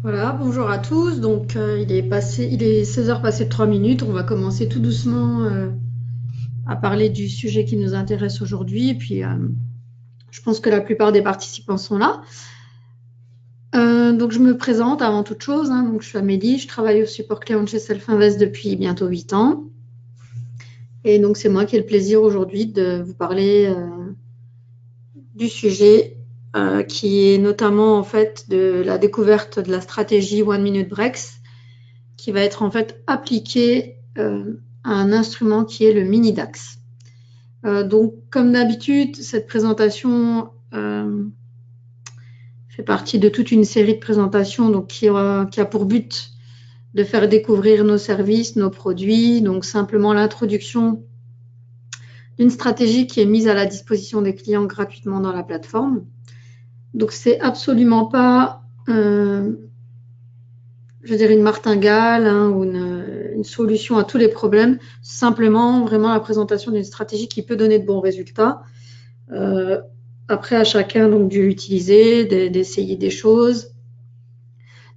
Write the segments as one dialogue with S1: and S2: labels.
S1: Voilà, bonjour à tous. Donc, il est 16 heures passées de 3 minutes. On va commencer tout doucement à parler du sujet qui nous intéresse aujourd'hui. Et puis, je pense que la plupart des participants sont là. Donc, je me présente avant toute chose, hein. Donc, je suis Amélie, je travaille au support client chez Self-Invest depuis bientôt 8 ans. Et donc, c'est moi qui ai le plaisir aujourd'hui de vous parler du sujet qui est notamment en fait de la découverte de la stratégie One Minute Breaks qui va être en fait appliquée à un instrument qui est le mini DAX. Donc, comme d'habitude, cette présentation fait partie de toute une série de présentations donc, qui a pour but de faire découvrir nos services, nos produits, donc simplement l'introduction d'une stratégie qui est mise à la disposition des clients gratuitement dans la plateforme. Donc, c'est absolument pas, je dirais, une martingale hein, ou une solution à tous les problèmes. C'est simplement vraiment la présentation d'une stratégie qui peut donner de bons résultats. Après, à chacun donc de l'utiliser, d'essayer des choses.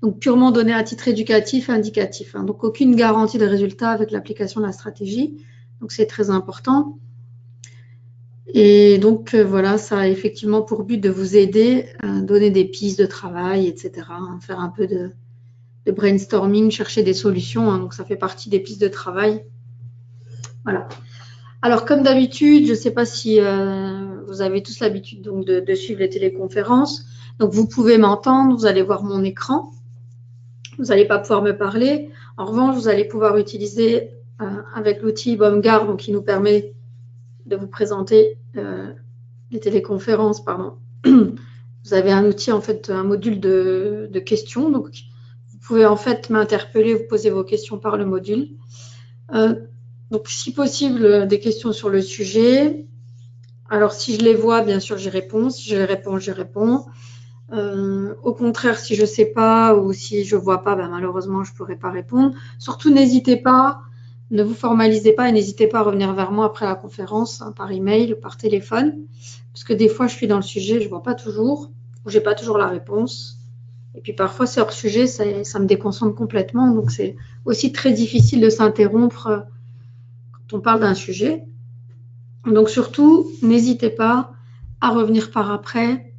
S1: Donc, purement donné à titre éducatif et indicatif. Hein. Donc, aucune garantie de résultat avec l'application de la stratégie. Donc, c'est très important. Et donc, voilà, ça a effectivement pour but de vous aider à donner des pistes de travail, etc. Hein, faire un peu de brainstorming, chercher des solutions. Hein, donc, ça fait partie des pistes de travail. Voilà. Alors, comme d'habitude, je ne sais pas si vous avez tous l'habitude donc de suivre les téléconférences. Donc, vous pouvez m'entendre, vous allez voir mon écran. Vous n'allez pas pouvoir me parler. En revanche, vous allez pouvoir utiliser avec l'outil BombGuard, donc qui nous permet de vous présenter les téléconférences. Pardon. Vous avez un outil, en fait, un module de questions. Donc, vous pouvez en fait m'interpeller, vous poser vos questions par le module. Donc, si possible, des questions sur le sujet. Alors, si je les vois, bien sûr, j'y réponds. Si je les réponds, j'y réponds. Au contraire, si je ne sais pas ou si je ne vois pas, ben, malheureusement, je ne pourrai pas répondre. Surtout, n'hésitez pas, ne vous formalisez pas et n'hésitez pas à revenir vers moi après la conférence, hein, par email ou par téléphone. Parce que des fois, je suis dans le sujet, je ne vois pas toujours, ou je n'ai pas toujours la réponse. Et puis parfois, c'est hors sujet, ça me déconcentre complètement. Donc, c'est aussi très difficile de s'interrompre quand on parle d'un sujet. Donc, surtout, n'hésitez pas à revenir par après.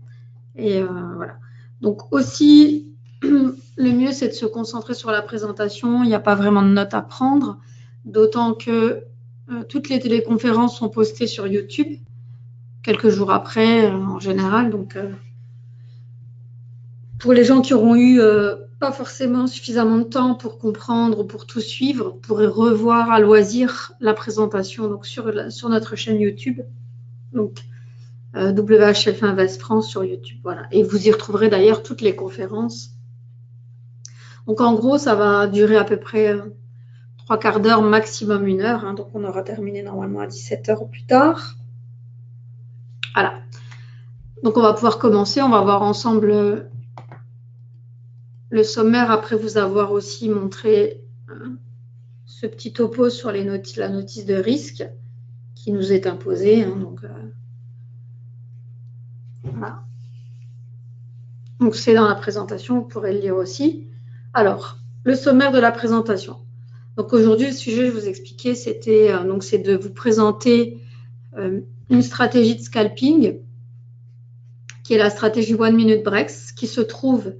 S1: Et voilà. Donc, aussi, le mieux, c'est de se concentrer sur la présentation. Il n'y a pas vraiment de notes à prendre, d'autant que toutes les téléconférences sont postées sur YouTube quelques jours après, en général. Donc, pour les gens qui auront eu pas forcément suffisamment de temps pour comprendre ou pour tout suivre, vous pourrez revoir à loisir la présentation donc sur notre chaîne YouTube. Donc, WHF Invest France sur YouTube. Voilà. Et vous y retrouverez d'ailleurs toutes les conférences. Donc, en gros, ça va durer à peu près 3/4 d'heure, maximum 1 heure. Hein, donc, on aura terminé normalement à 17 heures ou plus tard. Voilà. Donc, on va pouvoir commencer. On va voir ensemble le sommaire après vous avoir aussi montré ce petit topo sur la notice de risque qui nous est imposée. Hein, donc, voilà. Donc, c'est dans la présentation, vous pourrez le lire aussi. Alors, le sommaire de la présentation. Donc, aujourd'hui, le sujet, je vous expliquais, c'était c'est de vous présenter une stratégie de scalping qui est la stratégie One Minute Breaks, qui se trouve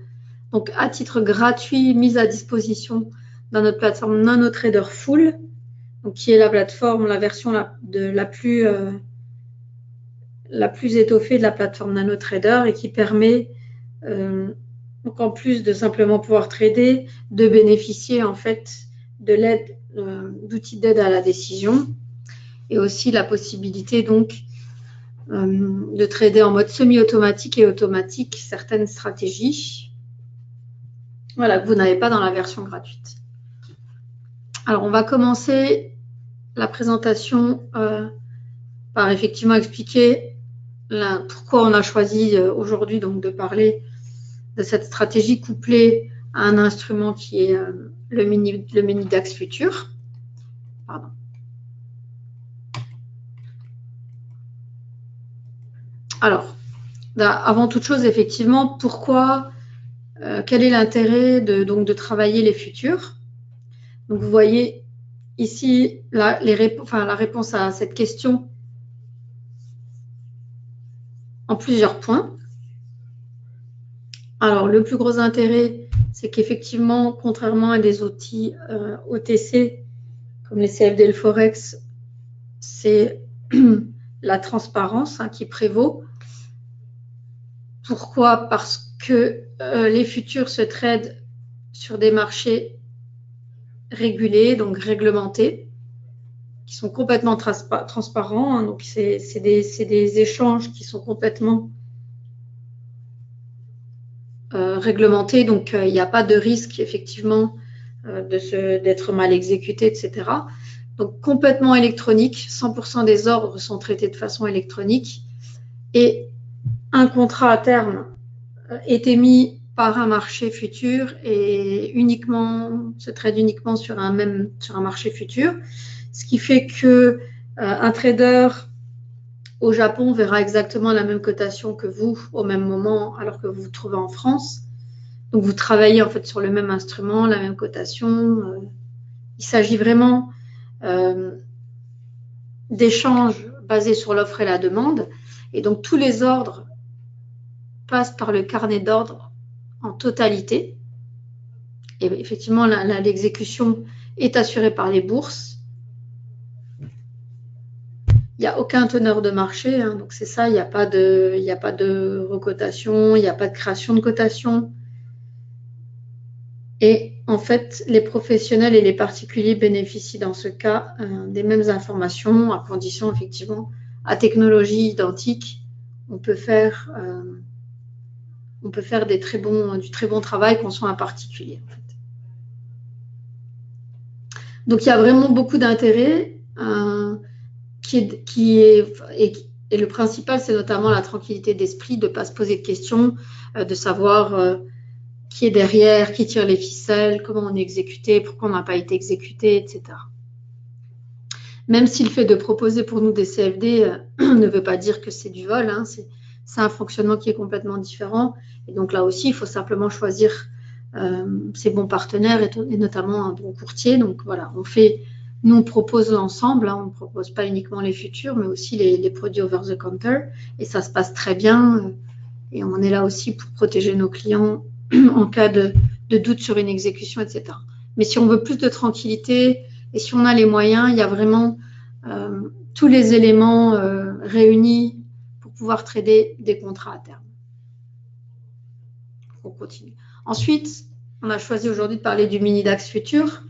S1: donc à titre gratuit mise à disposition dans notre plateforme NanoTrader Full, donc qui est la plateforme, la version la plus étoffée de la plateforme NanoTrader et qui permet donc en plus de simplement pouvoir trader, de bénéficier en fait de l'aide d'outils d'aide à la décision et aussi la possibilité donc de trader en mode semi-automatique et automatique certaines stratégies, voilà, que vous n'avez pas dans la version gratuite. Alors, on va commencer la présentation par effectivement expliquer pourquoi on a choisi aujourd'hui donc de parler de cette stratégie couplée à un instrument qui est le mini DAX futur. Pardon. Alors, avant toute chose, effectivement, pourquoi quel est l'intérêt de travailler les futurs? Donc, vous voyez ici la réponse à cette question en plusieurs points. Alors, le plus gros intérêt, c'est qu'effectivement, contrairement à des outils OTC, comme les CFD et le Forex, c'est la transparence qui prévaut. Pourquoi? Parce que les futurs se tradent sur des marchés régulés, donc réglementés, qui sont complètement transparents. Donc, c'est des échanges qui sont complètement réglementés. Donc, il n'y a pas de risque, effectivement, d'être mal exécuté, etc. Donc, complètement électronique. 100% des ordres sont traités de façon électronique. Et un contrat à terme est émis par un marché futur et se trade uniquement sur un marché futur, ce qui fait que un trader au Japon verra exactement la même cotation que vous au même moment, alors que vous vous trouvez en France. Donc vous travaillez en fait sur le même instrument, la même cotation. Il s'agit vraiment d'échanges basés sur l'offre et la demande, et donc tous les ordres passent par le carnet d'ordre en totalité. Et effectivement, l'exécution est assurée par les bourses. Il n'y a aucun teneur de marché, donc c'est ça, il n'y a pas de recotation, il n'y a pas de création de cotation. Et en fait, les professionnels et les particuliers bénéficient dans ce cas des mêmes informations, à condition effectivement, à technologie identique, on peut faire du très bon travail, qu'on soit un particulier. En fait. Donc il y a vraiment beaucoup d'intérêt et le principal, c'est notamment la tranquillité d'esprit, de ne pas se poser de questions, de savoir qui est derrière, qui tire les ficelles, comment on est exécuté, pourquoi on n'a pas été exécuté, etc. Même si le fait de proposer pour nous des CFD ne veut pas dire que c'est du vol, c'est un fonctionnement qui est complètement différent. Et donc là aussi, il faut simplement choisir ses bons partenaires et notamment un bon courtier. Donc voilà, nous on propose l'ensemble, on ne propose pas uniquement les futurs, mais aussi les produits over the counter. Et ça se passe très bien. Et on est là aussi pour protéger nos clients en cas de doute sur une exécution, etc. Mais si on veut plus de tranquillité et si on a les moyens, il y a vraiment tous les éléments réunis pour pouvoir trader des contrats à terme. On continue. Ensuite, on a choisi aujourd'hui de parler du mini DAX futur.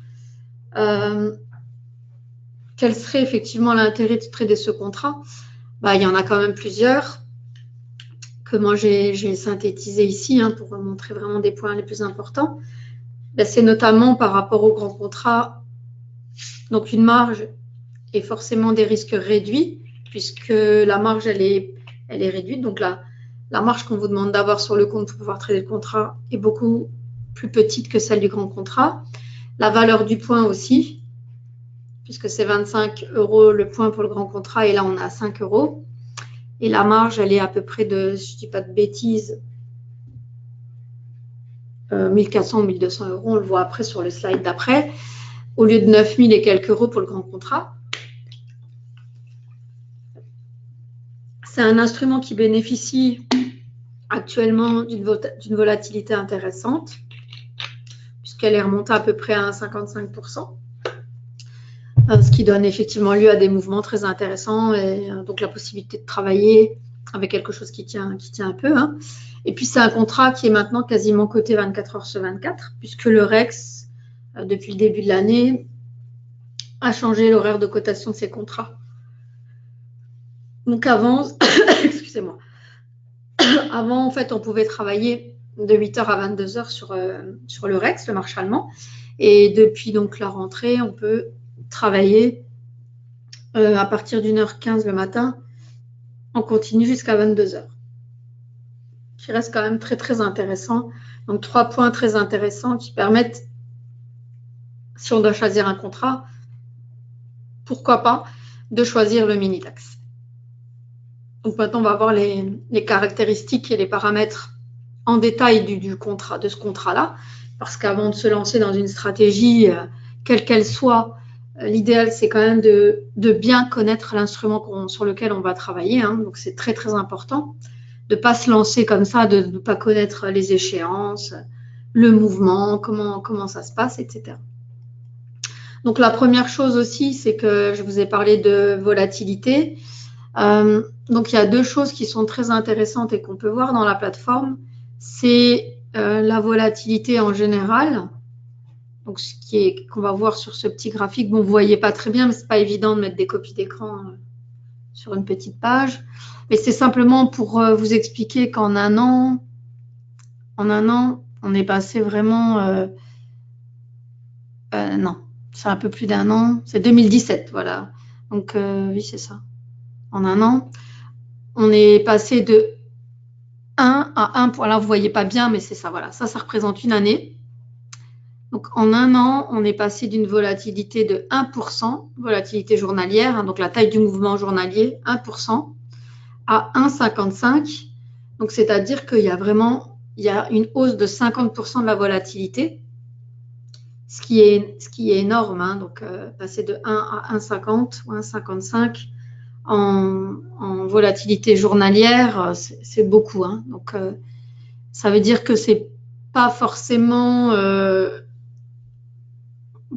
S1: Quel serait effectivement l'intérêt de trader ce contrat? Il y en a quand même plusieurs que moi j'ai synthétisé ici pour vous montrer vraiment des points les plus importants. C'est notamment par rapport aux grands contrats, donc une marge et forcément des risques réduits, puisque la marge elle est réduite. Donc la marge qu'on vous demande d'avoir sur le compte pour pouvoir trader le contrat est beaucoup plus petite que celle du grand contrat. La valeur du point aussi, puisque c'est 25 € le point pour le grand contrat, et là on a 5 €. Et la marge, elle est à peu près de, si je ne dis pas de bêtises, 1400 ou 1200 €. On le voit après sur le slide d'après, au lieu de 9000 et quelques euros pour le grand contrat. C'est un instrument qui bénéficie actuellement d'une volatilité intéressante, puisqu'elle est remontée à peu près à 55%. Ce qui donne effectivement lieu à des mouvements très intéressants et donc la possibilité de travailler avec quelque chose qui tient un peu. Et puis c'est un contrat qui est maintenant quasiment coté 24 heures sur 24, puisque le Rex, depuis le début de l'année, a changé l'horaire de cotation de ses contrats. Donc avant, excusez-moi, avant en fait on pouvait travailler de 8 h à 22 h sur le Rex, le marché allemand, et depuis donc la rentrée, on peut travailler à partir d'1h15 le matin, on continue jusqu'à 22 h, qui reste quand même très très intéressant. Donc 3 points très intéressants qui permettent, si on doit choisir un contrat, pourquoi pas, de choisir le mini DAX. Donc maintenant on va voir les caractéristiques et les paramètres en détail du contrat, de ce contrat-là, parce qu'avant de se lancer dans une stratégie, quelle qu'elle soit, l'idéal, c'est quand même de bien connaître l'instrument sur lequel on va travailler. Hein. Donc, c'est très, très important de ne pas se lancer comme ça, de ne pas connaître les échéances, le mouvement, comment ça se passe, etc. Donc, la première chose aussi, c'est que je vous ai parlé de volatilité. Donc, il y a deux choses qui sont très intéressantes et qu'on peut voir dans la plateforme. C'est la volatilité en général. Donc, ce qu'on va voir sur ce petit graphique. Bon, vous ne voyez pas très bien, mais ce n'est pas évident de mettre des copies d'écran sur une petite page. Mais c'est simplement pour vous expliquer qu'en un an, on est passé vraiment... non, c'est un peu plus d'un an. C'est 2017, voilà. Donc, oui, c'est ça. En un an, on est passé de 1 à 1 point. Là, vous ne voyez pas bien, mais c'est ça, voilà. Ça représente une année. Donc, en un an, on est passé d'une volatilité de 1%, volatilité journalière, hein, donc la taille du mouvement journalier, 1%, à 1,55. Donc, c'est-à-dire qu'il y a vraiment une hausse de 50% de la volatilité, ce qui est énorme. Hein, donc, passer de 1 à 1,50 ou 1,55 en volatilité journalière, c'est beaucoup. Hein, donc, ça veut dire que c'est pas forcément...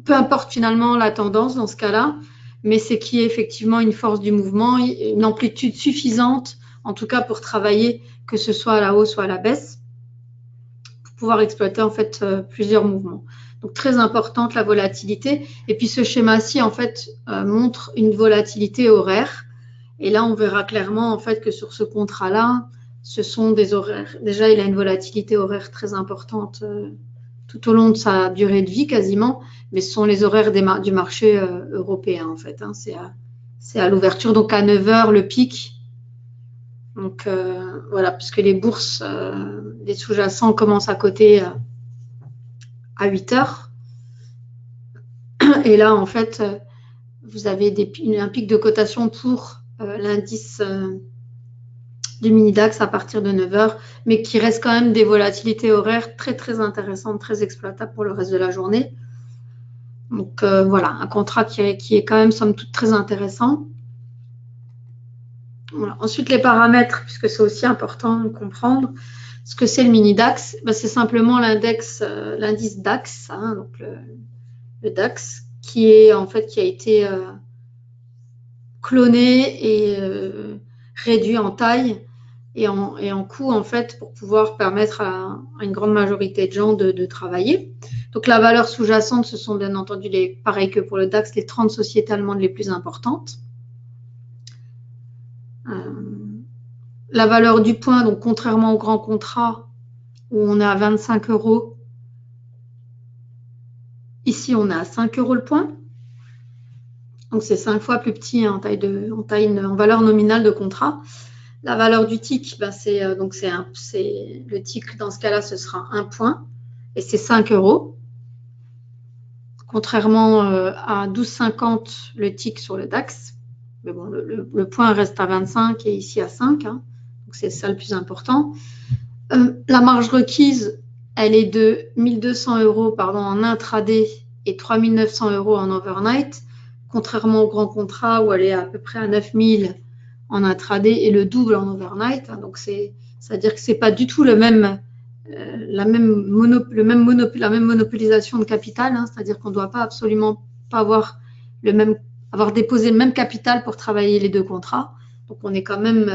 S1: peu importe finalement la tendance dans ce cas-là, mais c'est qu'il y ait effectivement une force du mouvement, une amplitude suffisante, en tout cas pour travailler, que ce soit à la hausse ou à la baisse, pour pouvoir exploiter en fait plusieurs mouvements. Donc très importante la volatilité. Et puis ce schéma-ci en fait montre une volatilité horaire. Et là on verra clairement en fait que sur ce contrat-là, ce sont des horaires. Déjà il a une volatilité horaire très importante tout au long de sa durée de vie quasiment, mais ce sont les horaires du marché européen en fait. Hein. C'est à l'ouverture, donc à 9 h le pic. Donc voilà, puisque les bourses, les sous-jacents commencent à coter à 8 h. Et là, en fait, vous avez un pic de cotation pour l'indice du mini-DAX à partir de 9 h, mais qui reste quand même des volatilités horaires très, très intéressantes, très exploitables pour le reste de la journée. Donc, voilà, un contrat qui est quand même, somme toute, très intéressant. Voilà. Ensuite, les paramètres, puisque c'est aussi important de comprendre ce que c'est le mini-DAX. Ben, c'est simplement l'indice DAX, hein, donc le DAX, qui a été cloné et réduit en taille et en coût, en fait, pour pouvoir permettre à une grande majorité de gens de travailler. Donc, la valeur sous-jacente, ce sont bien entendu, pareil que pour le DAX, les 30 sociétés allemandes les plus importantes. La valeur du point, donc contrairement au grand contrat, où on est à 25 €, ici, on est à 5 € le point. Donc, c'est 5 fois plus petit hein, en valeur nominale de contrat. La valeur du tick, ben le tick, dans ce cas-là, ce sera 1 point et c'est 5 €. Contrairement à 12,50 le tick sur le DAX. Mais bon, le point reste à 25 et ici à 5. Hein, donc, c'est ça le plus important. La marge requise, elle est de 1 200 € en intraday et 3 900 € en overnight. Contrairement au grand contrat où elle est à peu près à 9 000 en intraday et le double en overnight. Hein, donc, c'est-à-dire que ce n'est pas du tout la même monopolisation de capital. Hein, c'est-à-dire qu'on ne doit pas absolument pas avoir déposé le même capital pour travailler les deux contrats. Donc, on est quand même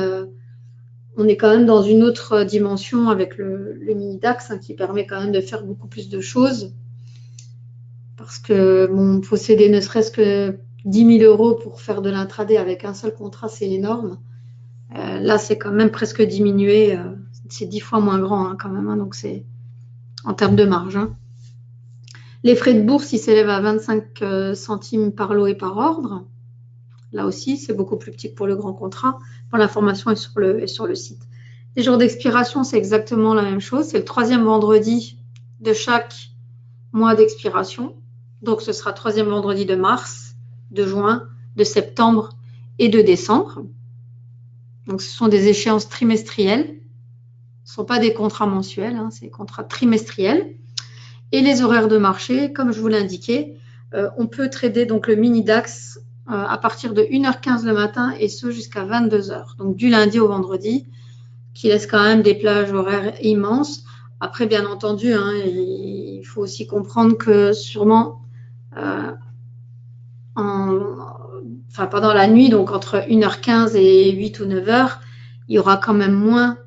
S1: dans une autre dimension avec le mini-DAX hein, qui permet quand même de faire beaucoup plus de choses. Parce que posséder ne serait-ce que 10 000 € pour faire de l'intraday avec un seul contrat, c'est énorme. Là, c'est quand même presque diminué. C'est 10 fois moins grand hein, quand même. Hein, donc, c'est en termes de marge. Hein. Les frais de bourse, ils s'élèvent à 25 centimes par lot et par ordre. Là aussi, c'est beaucoup plus petit que pour le grand contrat. Pour l'information est sur le site. Les jours d'expiration, c'est exactement la même chose. C'est le 3e vendredi de chaque mois d'expiration. Donc, ce sera 3e vendredi de mars, de juin, de septembre et de décembre. Donc, ce sont des échéances trimestrielles. sont pas des contrats mensuels, hein, c'est des contrats trimestriels. Et les horaires de marché, comme je vous l'indiquais, on peut trader donc le mini DAX à partir de 1h15 le matin et ce jusqu'à 22h. Donc du lundi au vendredi, qui laisse quand même des plages horaires immenses. Après, bien entendu, hein, il faut aussi comprendre que sûrement pendant la nuit, donc entre 1h15 et 8 ou 9h, il y aura quand même moins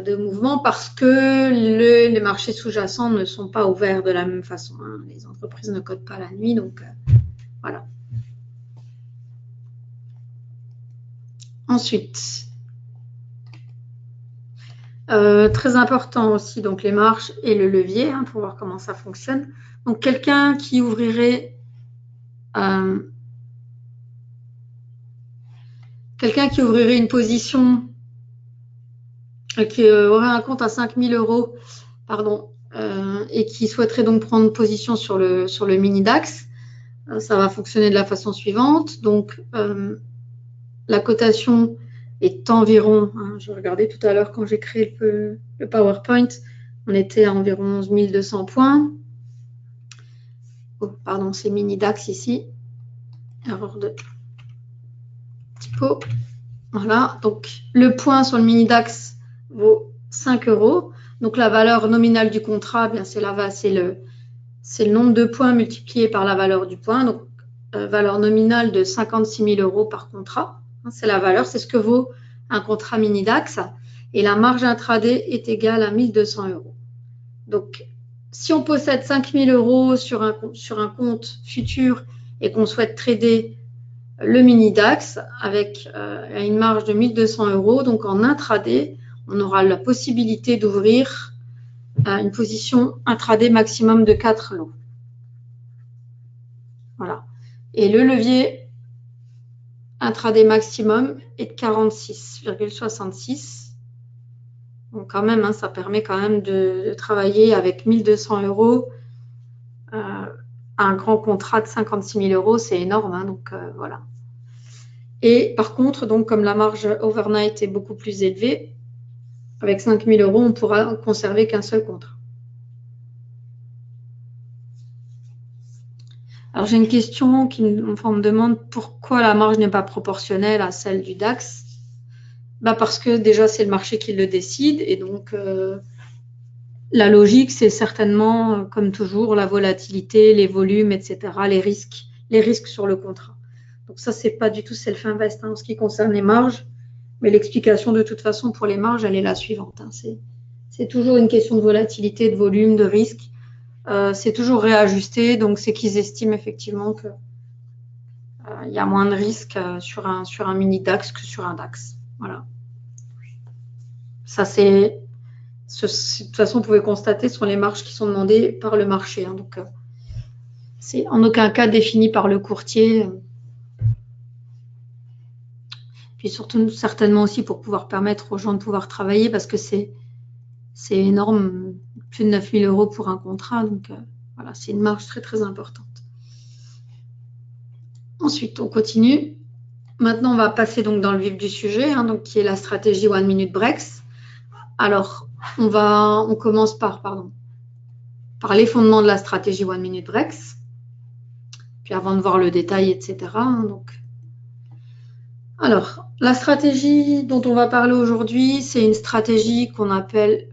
S1: de mouvements parce que les marchés sous-jacents ne sont pas ouverts de la même façon. Hein. Les entreprises ne codent pas la nuit, donc voilà. Ensuite, très important aussi, donc les marges et le levier, hein, pour voir comment ça fonctionne. Donc quelqu'un qui ouvrirait une position qui aurait un compte à 5 000 euros, pardon, et qui souhaiterait donc prendre position sur le mini DAX, ça va fonctionner de la façon suivante. Donc, la cotation est environ, hein, je regardais tout à l'heure quand j'ai créé le PowerPoint, on était à environ 11 200 points. Oh, pardon, c'est mini DAX ici. Erreur de typo. Voilà, donc le point sur le mini DAX vaut 5 euros. Donc la valeur nominale du contrat, bien c'est le nombre de points multiplié par la valeur du point. Donc valeur nominale de 56 000 euros par contrat. C'est la valeur, c'est ce que vaut un contrat mini DAX. Et la marge intraday est égale à 1 200 euros. Donc si on possède 5 000 euros sur un compte futur et qu'on souhaite trader le mini DAX avec une marge de 1 200 euros. Donc en intraday, on aura la possibilité d'ouvrir une position intraday maximum de 4 lots. Voilà. Et le levier intraday maximum est de 46,66. Donc quand même, hein, ça permet quand même de travailler avec 1 200 euros. Un grand contrat de 56 000 euros, c'est énorme. Hein, donc voilà. Et par contre, donc, comme la marge overnight est beaucoup plus élevée, avec 5 000 euros, on pourra conserver qu'un seul contrat. Alors, j'ai une question qui me demande pourquoi la marge n'est pas proportionnelle à celle du DAX. Parce que déjà, c'est le marché qui le décide. Et donc, la logique, c'est certainement, comme toujours, la volatilité, les volumes, etc., les risques sur le contrat. Donc ça, c'est pas du tout self-invest en ce qui concerne les marges. Mais l'explication, de toute façon, pour les marges, elle est la suivante. Hein. C'est toujours une question de volatilité, de volume, de risque. C'est toujours réajusté. Donc, c'est qu'ils estiment effectivement qu'il y a moins de risques sur un mini DAX que sur un DAX. Voilà. Ça, c'est... De toute façon, vous pouvez constater, ce sont les marges qui sont demandées par le marché. Hein. Donc, c'est en aucun cas défini par le courtier. Puis surtout, certainement aussi pour pouvoir permettre aux gens de pouvoir travailler parce que c'est énorme, plus de 9 000 euros pour un contrat. Donc, voilà, c'est une marge très, très importante. Ensuite, on continue. Maintenant, on va passer donc dans le vif du sujet, hein, donc, qui est la stratégie One Minute Breaks. Alors, on commence par les fondements de la stratégie One Minute Breaks. Puis avant de voir le détail, etc. Hein, donc. Alors, la stratégie dont on va parler aujourd'hui, c'est une stratégie qu'on appelle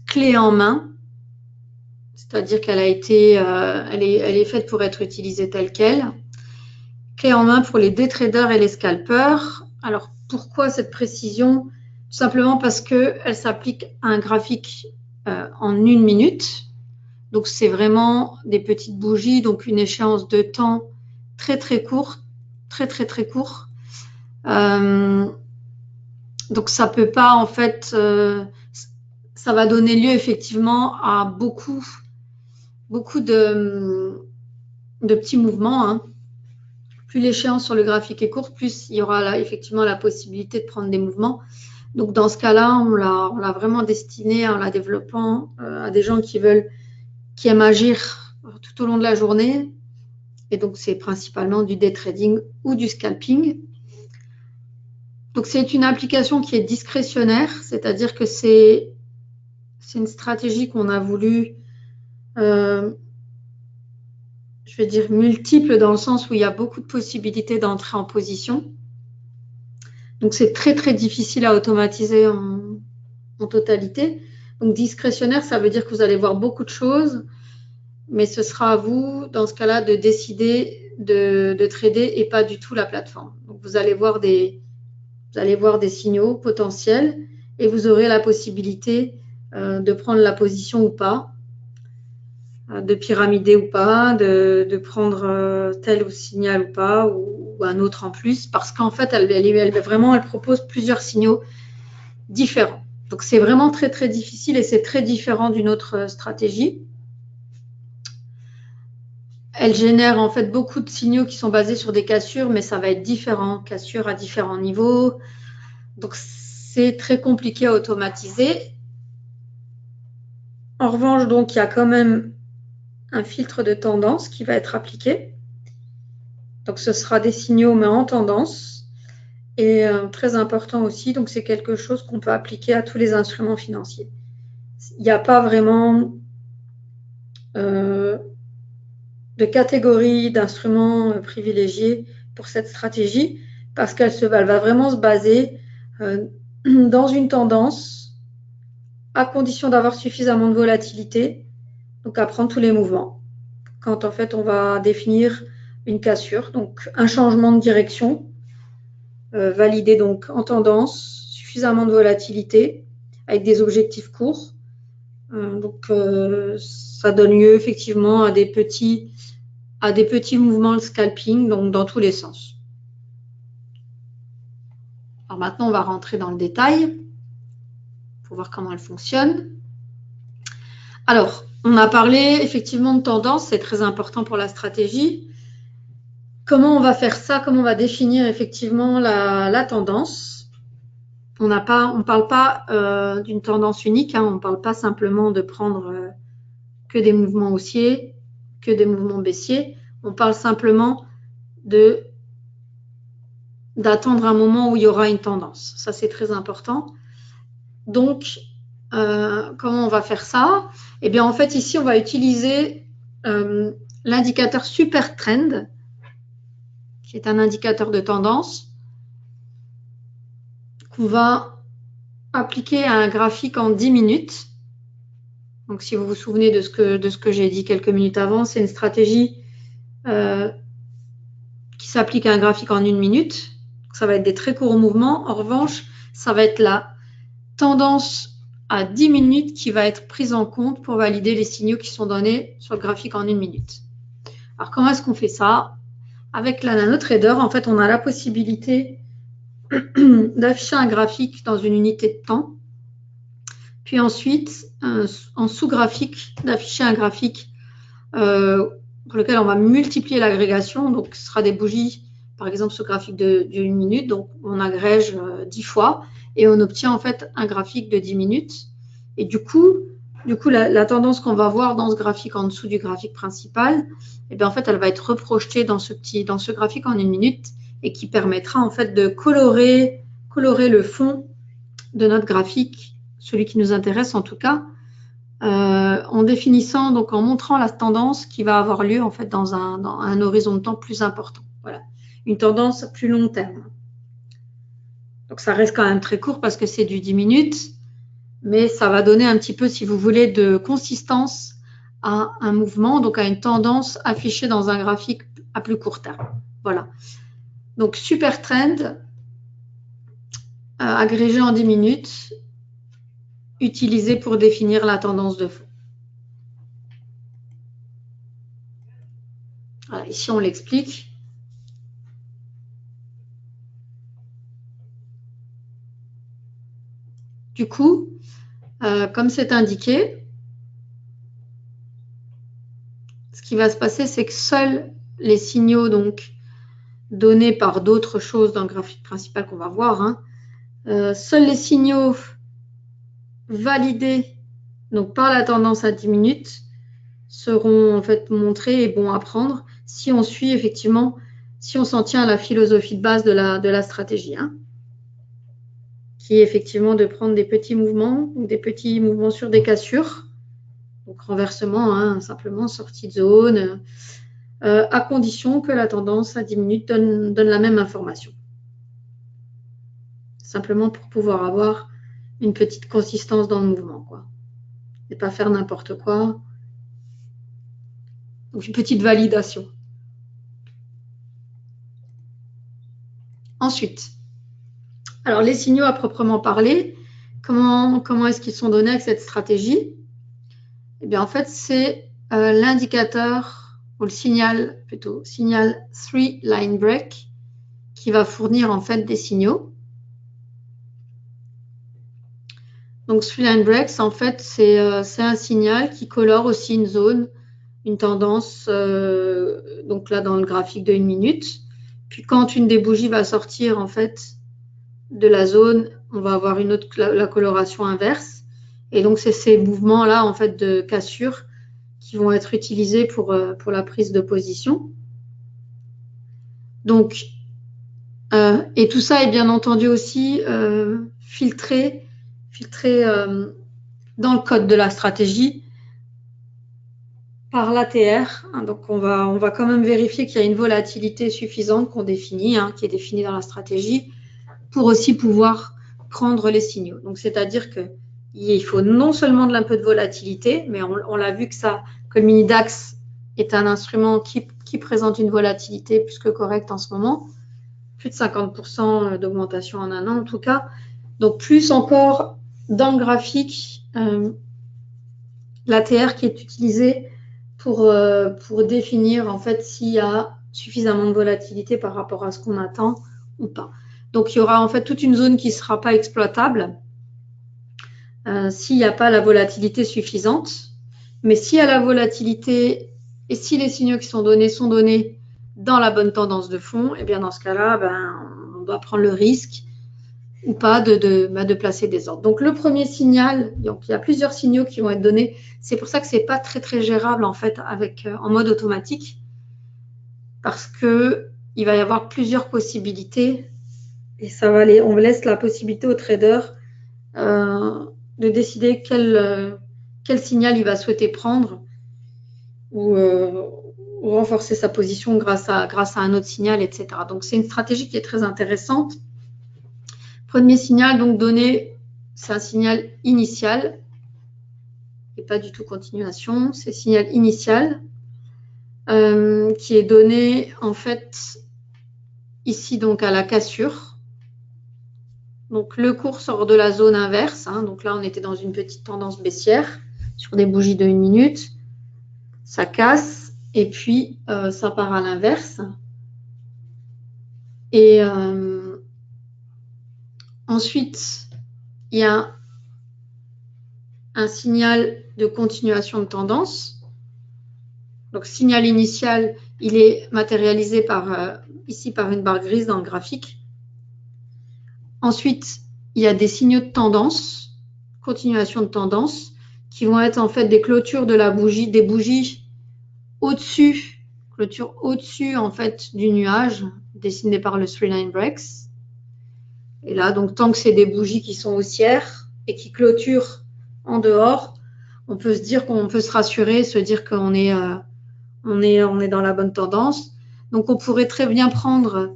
S1: clé en main. C'est-à-dire qu'elle a été, elle est faite pour être utilisée telle qu'elle. Clé en main pour les day traders et les scalpers. Alors, pourquoi cette précision? Tout simplement parce qu'elle s'applique à un graphique en 1 minute. Donc, c'est vraiment des petites bougies, donc une échéance de temps très, très courte, très, très, très court. Donc, ça peut pas, en fait, ça va donner lieu effectivement à beaucoup de petits mouvements. Hein. Plus l'échéance sur le graphique est courte, plus il y aura là, effectivement la possibilité de prendre des mouvements. Donc, dans ce cas-là, on l'a vraiment destiné en la développant à des gens qui aiment agir tout au long de la journée. Et donc, c'est principalement du day trading ou du scalping. Donc, c'est une application qui est discrétionnaire, c'est-à-dire que c'est une stratégie qu'on a voulu, je vais dire multiple, dans le sens où il y a beaucoup de possibilités d'entrer en position. Donc, c'est très, très difficile à automatiser en totalité. Donc, discrétionnaire, ça veut dire que vous allez voir beaucoup de choses, mais ce sera à vous, dans ce cas-là, de décider de trader et pas du tout la plateforme. Donc, vous allez voir des signaux potentiels et vous aurez la possibilité de prendre la position ou pas, de pyramider ou pas, de prendre tel signal ou pas, ou un autre en plus, parce qu'en fait, elle propose plusieurs signaux différents. Donc, c'est vraiment très, très difficile et c'est très différent d'une autre stratégie. Elle génère en fait beaucoup de signaux qui sont basés sur des cassures, mais ça va être différent, cassures à différents niveaux. Donc, c'est très compliqué à automatiser. En revanche, donc, il y a quand même un filtre de tendance qui va être appliqué. Donc, ce sera des signaux, mais en tendance. Et très important aussi, donc c'est quelque chose qu'on peut appliquer à tous les instruments financiers. Il n'y a pas vraiment de catégorie d'instruments privilégiés pour cette stratégie parce qu'elle va vraiment se baser dans une tendance à condition d'avoir suffisamment de volatilité, donc à prendre tous les mouvements. Quand en fait on va définir une cassure, donc un changement de direction, validé donc en tendance, suffisamment de volatilité avec des objectifs courts. Donc ça donne lieu effectivement à des petits mouvements de scalping, donc dans tous les sens. Alors maintenant, on va rentrer dans le détail pour voir comment elle fonctionne. Alors, on a parlé effectivement de tendance, c'est très important pour la stratégie. Comment on va faire ça? Comment on va définir effectivement la tendance? On ne parle pas d'une tendance unique, hein, on ne parle pas simplement de prendre que des mouvements haussiers, que des mouvements baissiers. On parle simplement d'attendre un moment où il y aura une tendance. Ça, c'est très important. Donc, comment on va faire ça? Eh bien, en fait, ici, on va utiliser l'indicateur Super Trend, qui est un indicateur de tendance, qu'on va appliquer à un graphique en 10 minutes. Donc, si vous vous souvenez de ce que j'ai dit quelques minutes avant, c'est une stratégie qui s'applique à un graphique en 1 minute. Ça va être des très courts mouvements. En revanche, ça va être la tendance à 10 minutes qui va être prise en compte pour valider les signaux qui sont donnés sur le graphique en 1 minute. Alors, comment est-ce qu'on fait ça? Avec la NanoTrader, en fait, on a la possibilité d'afficher un graphique dans une unité de temps. Puis ensuite, en sous-graphique, d'afficher un graphique pour lequel on va multiplier l'agrégation. Donc, ce sera des bougies, par exemple, ce graphique d'1 minute. Donc, on agrège 10 fois et on obtient en fait un graphique de 10 minutes. Et du coup la tendance qu'on va voir dans ce graphique en dessous du graphique principal, eh bien, en fait, elle va être reprojetée dans ce graphique en 1 minute et qui permettra en fait de colorer le fond de notre graphique, celui qui nous intéresse en tout cas, en définissant, donc en montrant la tendance qui va avoir lieu en fait dans un horizon de temps plus important. Voilà, une tendance à plus long terme. Donc ça reste quand même très court parce que c'est du 10 minutes, mais ça va donner un petit peu, si vous voulez, de consistance à un mouvement, donc à une tendance affichée dans un graphique à plus court terme. Voilà. Donc Super Trend, agrégé en 10 minutes, utilisé pour définir la tendance de fond. Voilà, ici, on l'explique. Du coup, comme c'est indiqué, ce qui va se passer, c'est que seuls les signaux donc, donnés par d'autres choses dans le graphique principal qu'on va voir, hein, seuls les signaux validés donc, par la tendance à 10 minutes seront en fait montrés et bons à prendre si on suit effectivement, si on s'en tient à la philosophie de base de la stratégie. Hein. essayer effectivement de prendre des petits mouvements ou des petits mouvements sur des cassures. Donc renversement, hein, simplement sortie de zone, à condition que la tendance à 10 minutes donne la même information. Simplement pour pouvoir avoir une petite consistance dans le mouvement, quoi. Et pas faire n'importe quoi. Donc une petite validation. Ensuite, alors les signaux à proprement parler, comment est-ce qu'ils sont donnés avec cette stratégie? Eh bien en fait c'est l'indicateur ou le signal plutôt, signal 3 line break qui va fournir en fait des signaux. Donc 3 line breaks en fait c'est un signal qui colore aussi une zone, une tendance, donc là dans le graphique de 1 minute. Puis quand une des bougies va sortir en fait de la zone, on va avoir une autre, la coloration inverse. Et donc c'est ces mouvements-là en fait de cassure qui vont être utilisés pour la prise de position. Donc, et tout ça est bien entendu aussi filtré dans le code de la stratégie par l'ATR. Donc on va quand même vérifier qu'il y a une volatilité suffisante qu'on définit, hein, qui est définie dans la stratégie, pour aussi pouvoir prendre les signaux. Donc c'est-à-dire qu'il faut non seulement de un peu de volatilité, mais on l'a vu que le mini DAX est un instrument qui présente une volatilité plus que correcte en ce moment, plus de 50% d'augmentation en un an en tout cas. Donc plus encore dans le graphique, l'ATR qui est utilisé pour définir en fait s'il y a suffisamment de volatilité par rapport à ce qu'on attend ou pas. Donc il y aura en fait toute une zone qui ne sera pas exploitable s'il n'y a pas la volatilité suffisante. Mais s'il y a la volatilité et si les signaux qui sont donnés dans la bonne tendance de fond, et bien dans ce cas-là, on doit prendre le risque ou pas de placer des ordres. Donc le premier signal, donc il y a plusieurs signaux qui vont être donnés. C'est pour ça que ce n'est pas très très gérable en fait en mode automatique, parce qu'il va y avoir plusieurs possibilités et on laisse la possibilité au trader de décider quel signal il va souhaiter prendre ou renforcer sa position grâce à un autre signal, etc. Donc c'est une stratégie qui est très intéressante. Premier signal donc donné, c'est un signal initial et pas du tout continuation, c'est signal initial qui est donné en fait ici donc à la cassure. Donc le cours sort de la zone inverse, hein, donc là on était dans une petite tendance baissière sur des bougies de 1 minute, ça casse et puis ça part à l'inverse. Et ensuite, il y a un signal de continuation de tendance. Donc, signal initial, il est matérialisé ici par une barre grise dans le graphique. Ensuite, il y a des signaux de tendance, continuation de tendance, qui vont être en fait des clôtures de la bougie, des bougies au-dessus, clôture au-dessus en fait du nuage, dessiné par le 3 line breaks. Et là, donc, tant que c'est des bougies qui sont haussières et qui clôturent en dehors, on peut se dire qu'on peut se rassurer, se dire qu'on est, on est dans la bonne tendance. Donc, on pourrait très bien prendre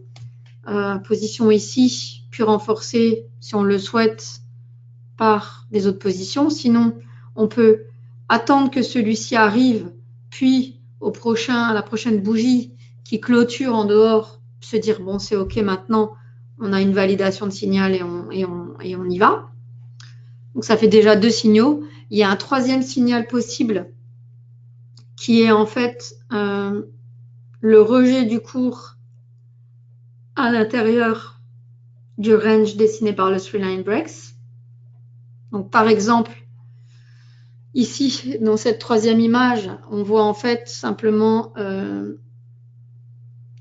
S1: position ici, puis renforcer, si on le souhaite, par des autres positions. Sinon, on peut attendre que celui-ci arrive, puis à la prochaine bougie qui clôture en dehors, se dire, bon, c'est OK maintenant, on a une validation de signal et on y va. Donc, ça fait déjà 2 signaux. Il y a un troisième signal possible qui est en fait le rejet du cours à l'intérieur du range dessiné par le 3 line breaks. Donc, par exemple, ici, dans cette troisième image, on voit en fait simplement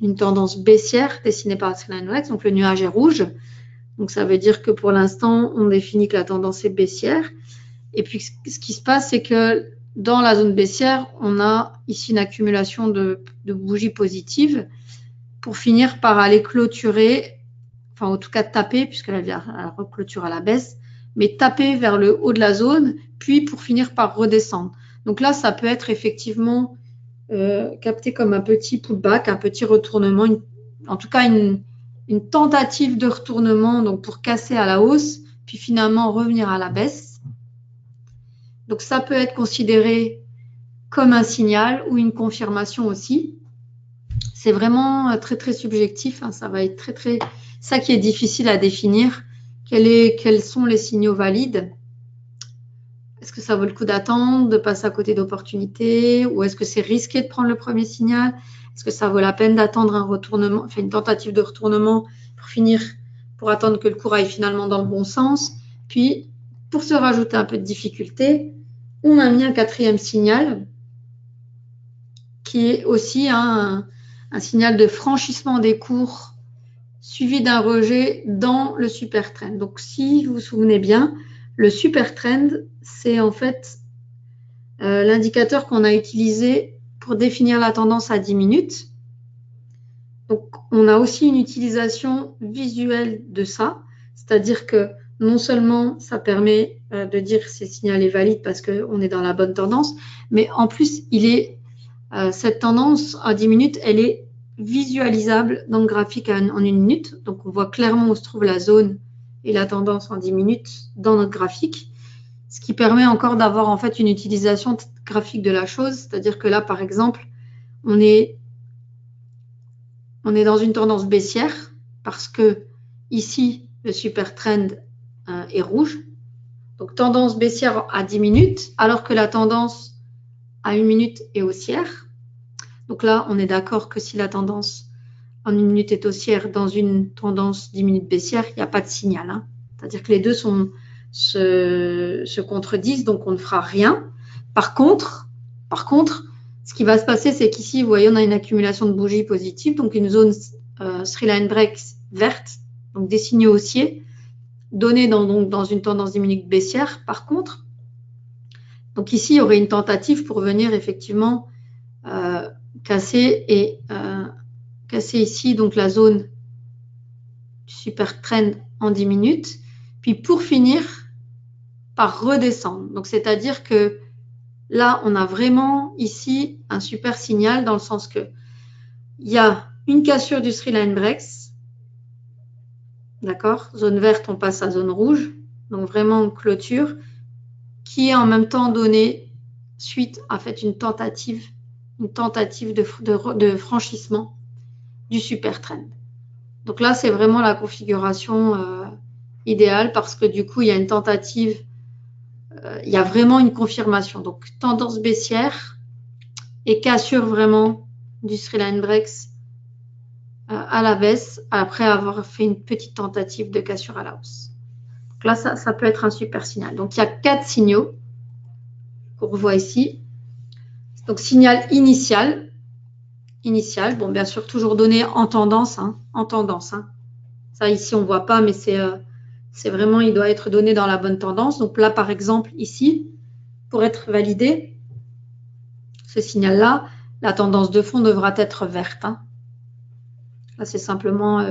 S1: une tendance baissière dessinée par le 3 line breaks. Donc, le nuage est rouge. Donc, ça veut dire que pour l'instant, on définit que la tendance est baissière. Et puis, ce qui se passe, c'est que dans la zone baissière, on a ici une accumulation de bougies positives pour finir par aller clôturer enfin en tout cas taper, puisqu'elle vient à reclôture à la baisse, mais taper vers le haut de la zone, puis pour finir par redescendre. Donc là, ça peut être effectivement capté comme un petit pullback, un petit retournement, en tout cas une tentative de retournement donc pour casser à la hausse, puis finalement revenir à la baisse. Donc ça peut être considéré comme un signal ou une confirmation aussi. C'est vraiment très très subjectif, hein, ça va être très ça qui est difficile à définir. Quels sont les signaux valides? Est-ce que ça vaut le coup d'attendre, de passer à côté d'opportunités, ou est-ce que c'est risqué de prendre le premier signal? Est-ce que ça vaut la peine d'attendre un retournement, enfin une tentative de retournement pour attendre que le cours aille finalement dans le bon sens? Puis, pour se rajouter un peu de difficulté, on a mis un quatrième signal qui est aussi un signal de franchissement des cours suivi d'un rejet dans le super trend. Donc, si vous vous souvenez bien, le super trend, c'est en fait l'indicateur qu'on a utilisé pour définir la tendance à 10 minutes. Donc, on a aussi une utilisation visuelle de ça, c'est-à-dire que non seulement ça permet de dire si le signal est valide parce qu'on est dans la bonne tendance, mais en plus, cette tendance à 10 minutes, elle est visualisable dans le graphique en 1 minute. Donc, on voit clairement où se trouve la zone et la tendance en 10 minutes dans notre graphique, ce qui permet encore d'avoir en fait une utilisation graphique de la chose. C'est-à-dire que là, par exemple, on est dans une tendance baissière parce que ici, le super trend est rouge. Donc, tendance baissière à 10 minutes, alors que la tendance à 1 minute est haussière. Donc là, on est d'accord que si la tendance en 1 minute est haussière dans une tendance 10 minutes baissière, il n'y a pas de signal. Hein. C'est-à-dire que les deux se contredisent, donc on ne fera rien. Par contre, ce qui va se passer, c'est qu'ici, vous voyez, on a une accumulation de bougies positives, donc une zone Three Line Break verte, donc des signaux haussiers, donnés dans une tendance 10 minutes baissière. Par contre, donc ici, il y aurait une tentative pour venir effectivement casser ici donc la zone du super trend en 10 minutes, puis pour finir par redescendre. Donc, c'est-à-dire que là, on a vraiment ici un super signal dans le sens que il y a une cassure du Three Line Breaks, d'accord? Zone verte, on passe à zone rouge, donc vraiment clôture, qui est en même temps donnée suite à fait une tentative de franchissement du super trend. Donc là, c'est vraiment la configuration idéale parce que du coup, il y a une tentative, il y a vraiment une confirmation. Donc, tendance baissière et cassure vraiment du Three Line Breaks à la baisse après avoir fait une petite tentative de cassure à la hausse. Donc là, ça peut être un super signal. Donc, il y a 4 signaux qu'on revoit ici. Donc, signal initial, bon, bien sûr, toujours donné en tendance, hein. Ça, ici, on ne voit pas, mais c'est vraiment, il doit être donné dans la bonne tendance. Donc là, par exemple, ici, pour être validé, ce signal-là, la tendance de fond devra être verte. Hein. Là, c'est simplement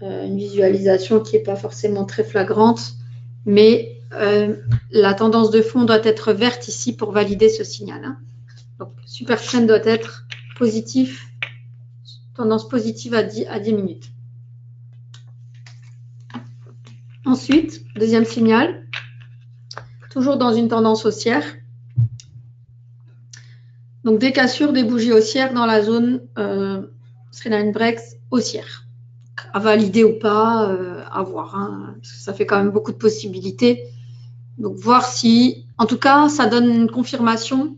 S1: une visualisation qui n'est pas forcément très flagrante, mais la tendance de fond doit être verte ici pour valider ce signal. Hein. Donc, super trend doit être positif, tendance positive à 10 minutes. Ensuite, deuxième signal, toujours dans une tendance haussière. Donc, des cassures, des bougies haussières dans la zone Three Line Breaks haussière. À valider ou pas, à voir. Hein, parce que ça fait quand même beaucoup de possibilités. Donc, voir si, en tout cas, ça donne une confirmation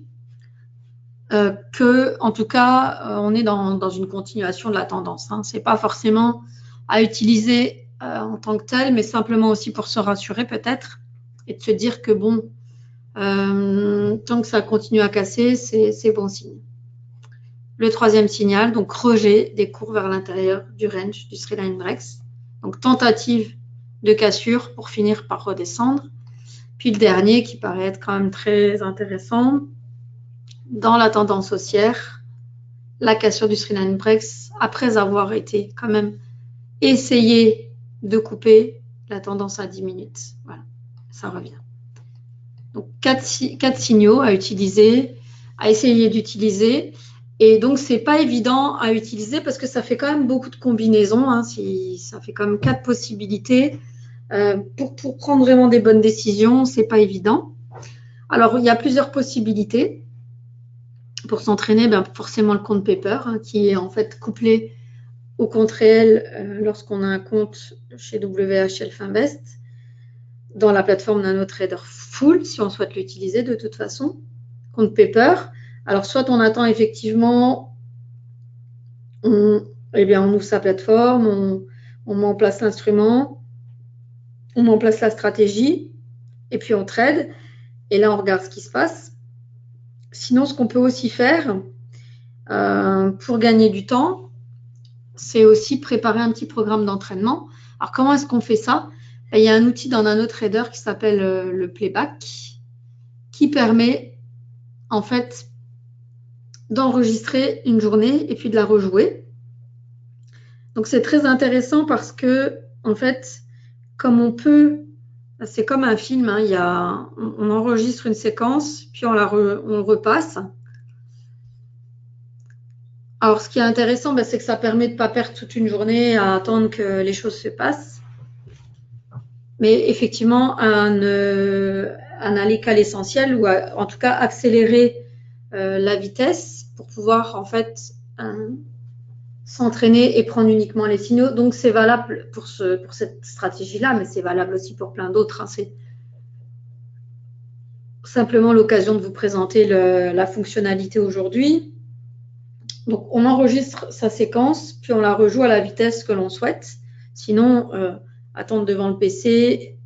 S1: que, en tout cas, on est dans une continuation de la tendance. Hein. Ce n'est pas forcément à utiliser en tant que tel, mais simplement aussi pour se rassurer peut-être et de se dire que bon, tant que ça continue à casser, c'est bon signe. Le troisième signal, donc rejet des cours vers l'intérieur du range du Three Line Breaks. Donc tentative de cassure pour finir par redescendre. Puis le dernier qui paraît être quand même très intéressant, dans la tendance haussière, la cassure du Three Line Breaks après avoir été quand même essayez de couper la tendance à 10 minutes. Voilà, ça revient. Donc, quatre signaux à utiliser, à essayer d'utiliser. Et donc, c'est pas évident à utiliser parce que ça fait quand même beaucoup de combinaisons. Hein, ça fait quand même 4 possibilités. Pour prendre vraiment des bonnes décisions, c'est pas évident. Alors, il y a plusieurs possibilités. Pour s'entraîner, ben, forcément le compte Paper, hein, qui est en fait couplé au compte réel lorsqu'on a un compte chez WHL Finvest dans la plateforme NanoTrader Full, si on souhaite l'utiliser de toute façon. Compte Paper. Alors, soit on attend effectivement, on ouvre sa plateforme, on met en place l'instrument, on met en place la stratégie, et puis on trade. Et là, on regarde ce qui se passe. Sinon, ce qu'on peut aussi faire pour gagner du temps, c'est aussi préparer un petit programme d'entraînement. Alors, comment est-ce qu'on fait ça? Il y a un outil dans NanoTrader qui s'appelle le Playback, qui permet en fait d'enregistrer une journée et puis de la rejouer. Donc, c'est très intéressant parce que, en fait, comme on peut, c'est comme un film, hein, on enregistre une séquence, puis on repasse. Alors, ce qui est intéressant, c'est que ça permet de ne pas perdre toute une journée à attendre que les choses se passent. Mais effectivement, aller qu'à l'essentiel ou en tout cas accélérer la vitesse pour pouvoir en fait s'entraîner et prendre uniquement les signaux. Donc, c'est valable pour cette stratégie-là, mais c'est valable aussi pour plein d'autres. Hein. C'est simplement l'occasion de vous présenter la fonctionnalité aujourd'hui. Donc, on enregistre sa séquence, puis on la rejoue à la vitesse que l'on souhaite. Sinon, attendre devant le PC,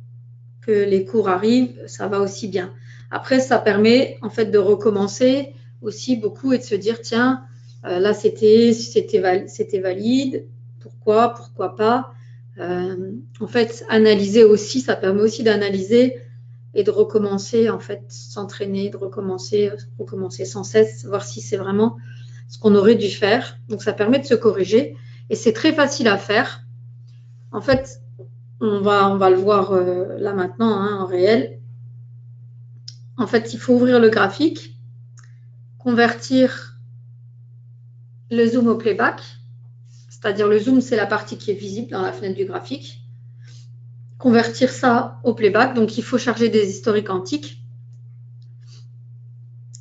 S1: que les cours arrivent, ça va aussi bien. Après, ça permet en fait de recommencer aussi beaucoup et de se dire, tiens, là, c'était valide, pourquoi pas. En fait, analyser aussi, ça permet aussi d'analyser et de recommencer, en fait, s'entraîner, de recommencer sans cesse, voir si c'est vraiment ce qu'on aurait dû faire. Donc, ça permet de se corriger et c'est très facile à faire. En fait, on va le voir là maintenant, hein, en réel. En fait, il faut ouvrir le graphique, convertir le zoom au playback, c'est-à-dire le zoom, c'est la partie qui est visible dans la fenêtre du graphique. Convertir ça au playback, donc il faut charger des historiques antiques.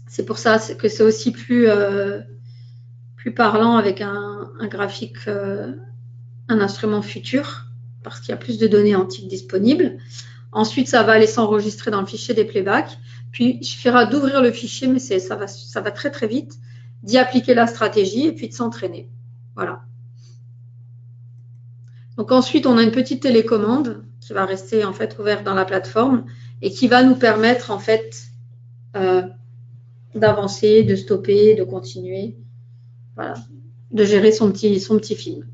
S1: C'est pour ça que c'est aussi plus parlant avec un graphique, un instrument futur, parce qu'il y a plus de données antiques disponibles. Ensuite, ça va aller s'enregistrer dans le fichier des playbacks. Puis, il suffira d'ouvrir le fichier, mais ça va très, très vite, d'y appliquer la stratégie et puis de s'entraîner. Voilà. Donc, ensuite, on a une petite télécommande qui va rester en fait ouverte dans la plateforme et qui va nous permettre en fait d'avancer, de stopper, de continuer, voilà, de gérer son petit film.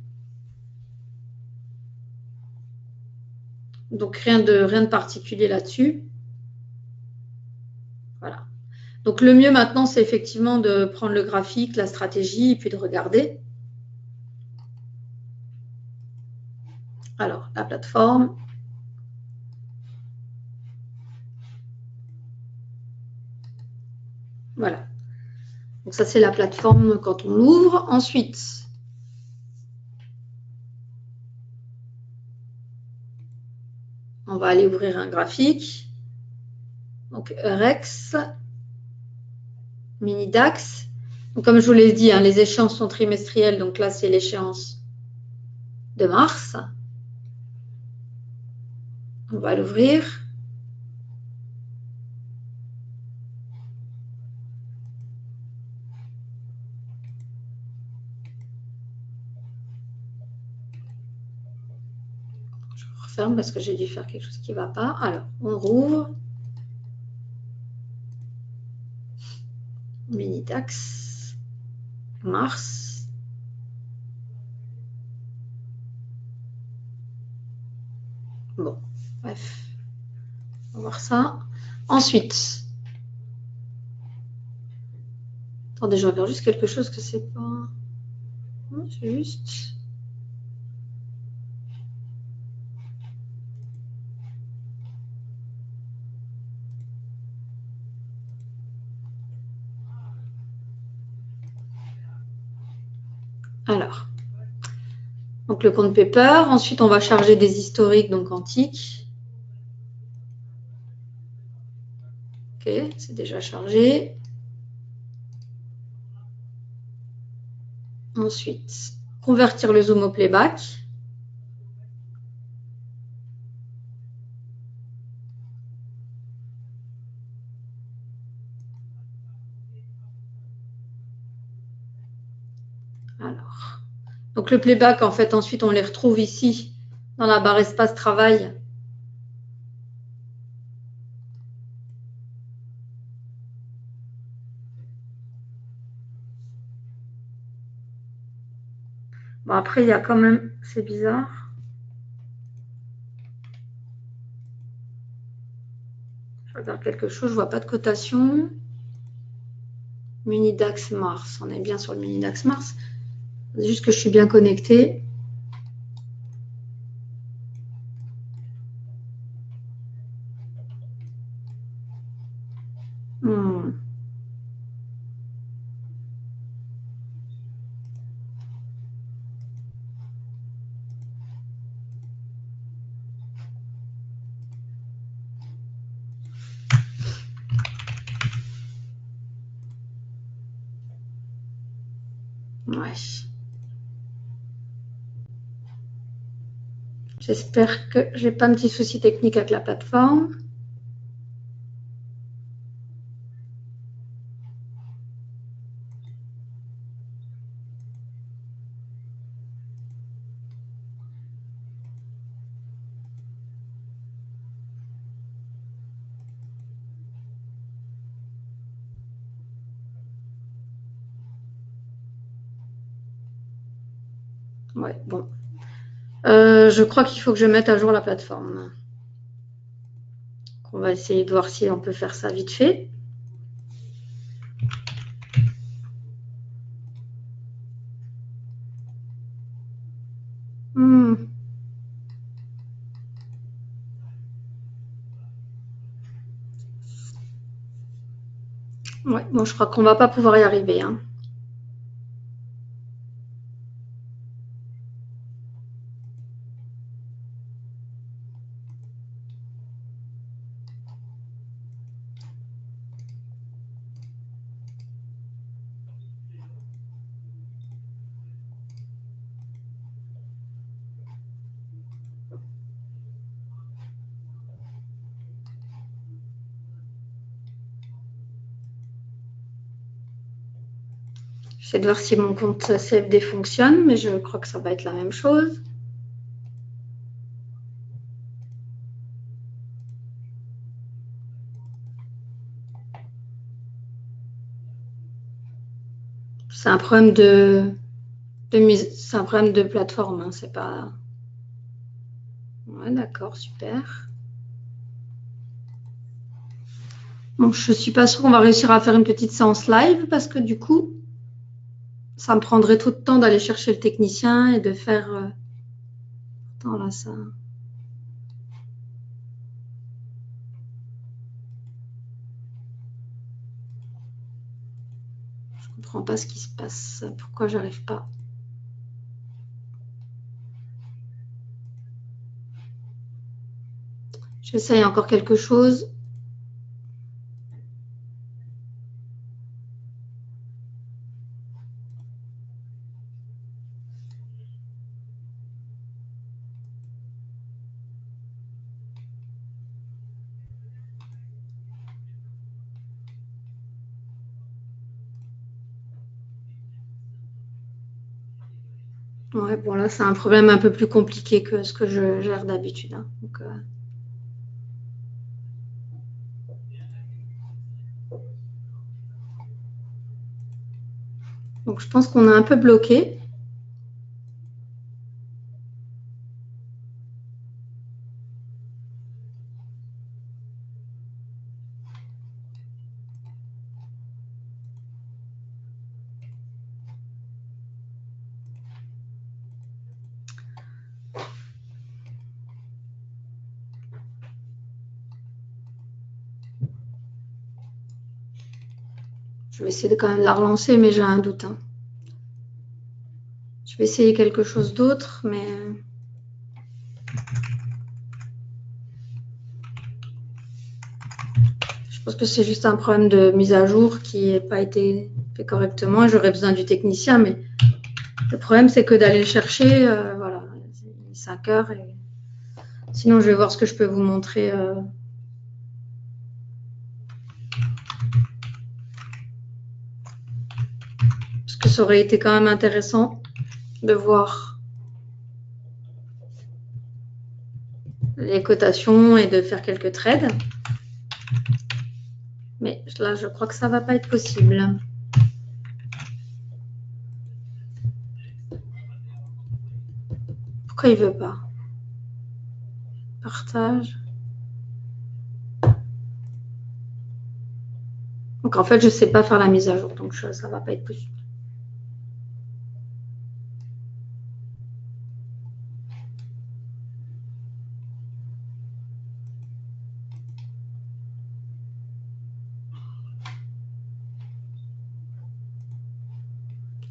S1: Donc, rien de particulier là-dessus. Voilà. Donc, le mieux maintenant, c'est effectivement de prendre le graphique, la stratégie, et puis de regarder. Alors, la plateforme. Voilà. Donc, ça, c'est la plateforme quand on l'ouvre. Ensuite, on va aller ouvrir un graphique. Donc, Rex, Mini DAX. Donc, comme je vous l'ai dit, hein, les échéances sont trimestrielles. Donc là, c'est l'échéance de mars. On va l'ouvrir. Je referme parce que j'ai dû faire quelque chose qui ne va pas. Alors, on rouvre. Mini DAX, mars. Bon, bref. On va voir ça. Ensuite, attendez, je regarde juste quelque chose que c'est pas. C'est juste. Alors, donc le compte paper. Ensuite, on va charger des historiques, donc antiques. Ok, c'est déjà chargé. Ensuite, convertir le zoom au playback. Alors, donc le playback, en fait, ensuite, on les retrouve ici, dans la barre espace travail. Bon, après, il y a quand même, c'est bizarre. Je regarde quelque chose, je vois pas de cotation. Minidax Mars, on est bien sur le Minidax Mars. C'est juste que je suis bien connectée. Hmm. Ouais. J'espère que j'ai pas un petit souci technique avec la plateforme. Ouais, bon. Je crois qu'il faut que je mette à jour la plateforme. On va essayer de voir si on peut faire ça vite fait. Hmm. Ouais, bon, je crois qu'on va pas pouvoir y arriver, hein. J'essaie de voir si mon compte CFD fonctionne, mais je crois que ça va être la même chose. C'est un problème c'est un problème de plateforme, hein, c'est pas. Ouais, d'accord, super. Bon, je suis pas sûre qu'on va réussir à faire une petite séance live parce que du coup, ça me prendrait trop de temps d'aller chercher le technicien et de faire. Attends, là, ça. Je comprends pas ce qui se passe. Pourquoi j'arrive pas. J'essaye encore quelque chose. Ouais, bon, là, c'est un problème un peu plus compliqué que ce que je gère d'habitude, hein. Donc, je pense qu'on est un peu bloqué. Je vais essayer de quand même la relancer, mais j'ai un doute, hein. Je vais essayer quelque chose d'autre, mais je pense que c'est juste un problème de mise à jour qui n'a pas été fait correctement. J'aurais besoin du technicien, mais le problème, c'est que d'aller le chercher, voilà, c'est 5 heures. Et... Sinon, je vais voir ce que je peux vous montrer. Parce que ça aurait été quand même intéressant de voir les cotations et de faire quelques trades. Mais là, je crois que ça ne va pas être possible. Pourquoi il ne veut pas? Partage. Donc, en fait, je ne sais pas faire la mise à jour. Donc, ça ne va pas être possible.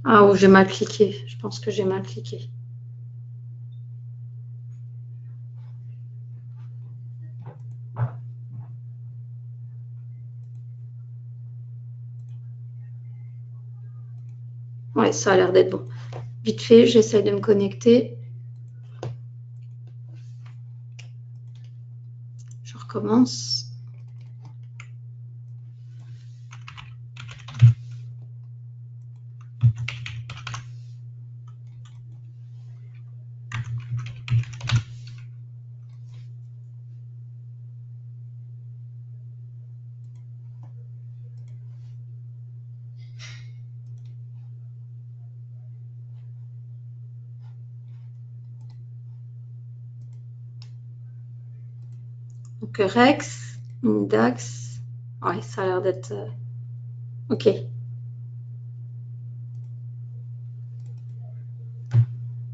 S1: Ah, oh, j'ai mal cliqué. Je pense que j'ai mal cliqué. Ouais, ça a l'air d'être bon. Vite fait, j'essaie de me connecter. Je recommence. Donc, Rex, Indax. Ouais, ça a l'air d'être... OK.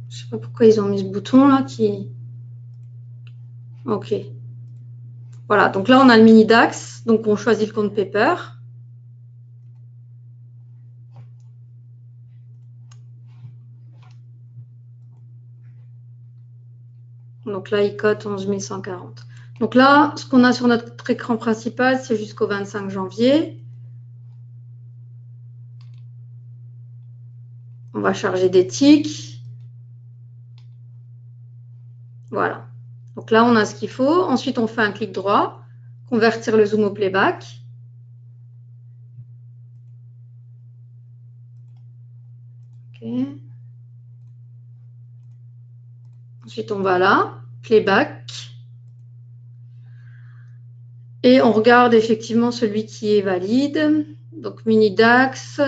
S1: Je sais pas pourquoi ils ont mis ce bouton là qui... OK. Voilà, donc là on a le mini DAX, donc on choisit le compte paper. Donc là il cote 11 140. Donc là, ce qu'on a sur notre écran principal, c'est jusqu'au 25 janvier. On va charger des ticks. Voilà. Donc là, on a ce qu'il faut. Ensuite, on fait un clic droit, convertir le zoom au playback. OK. Ensuite, on va là, playback. Et on regarde effectivement celui qui est valide. Donc, mini DAX.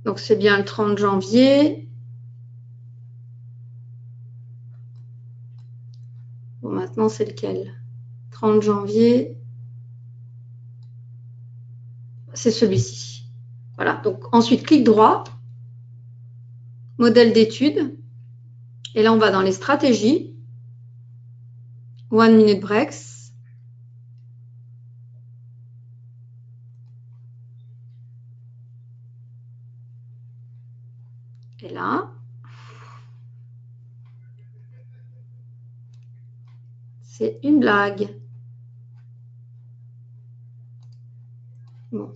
S1: Donc, c'est bien le 30 janvier. Bon, maintenant, c'est lequel? 30 janvier. C'est celui-ci. Voilà. Donc, ensuite, clic droit. Modèle d'étude. Et là, on va dans les stratégies. 1 minute breaks. Et là, c'est une blague. Bon.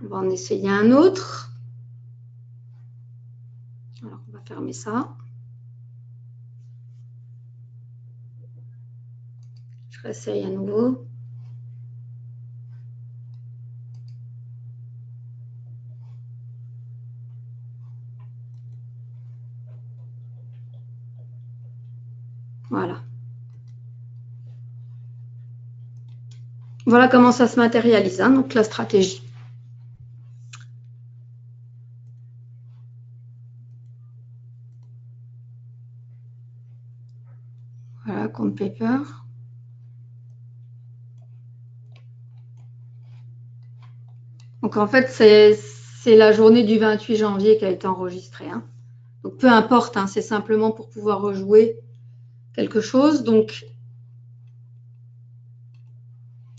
S1: On va en essayer un autre. Alors, on va fermer ça. Je réessaye à nouveau. Voilà. Voilà comment ça se matérialise, hein, donc la stratégie. Voilà, compte paper. Donc en fait, c'est la journée du 28 janvier qui a été enregistrée. Hein. Donc peu importe, hein, c'est simplement pour pouvoir rejouer quelque chose. Donc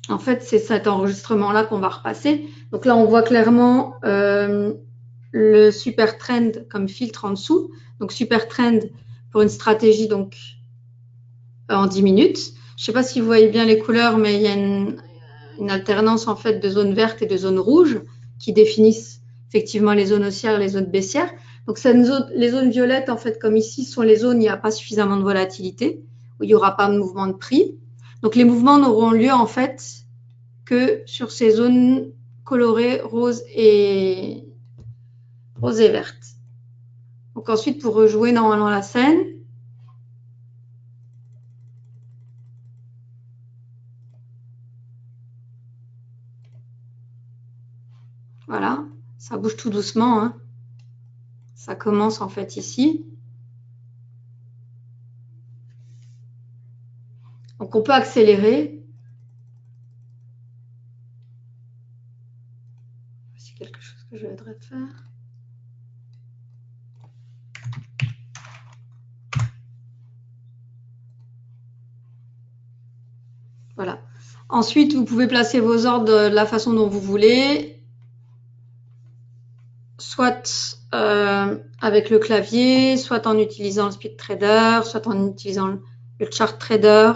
S1: En fait, c'est cet enregistrement-là qu'on va repasser. Donc là, on voit clairement le super trend comme filtre en dessous. Donc super trend pour une stratégie donc en 10 minutes. Je ne sais pas si vous voyez bien les couleurs, mais il y a une alternance en fait de zones vertes et de zones rouges qui définissent effectivement les zones haussières et les zones baissières. Donc les zones violettes, en fait, comme ici, sont les zones où il n'y a pas suffisamment de volatilité, où il n'y aura pas de mouvement de prix. Donc les mouvements n'auront lieu en fait que sur ces zones colorées roses et vertes. Donc ensuite, pour rejouer normalement la scène, voilà, ça bouge tout doucement, hein. Ça commence en fait ici. Donc on peut accélérer. C'est quelque chose que je voudrais faire. Voilà. Ensuite, vous pouvez placer vos ordres de la façon dont vous voulez, soit avec le clavier, soit en utilisant le speed trader, soit en utilisant le chart trader.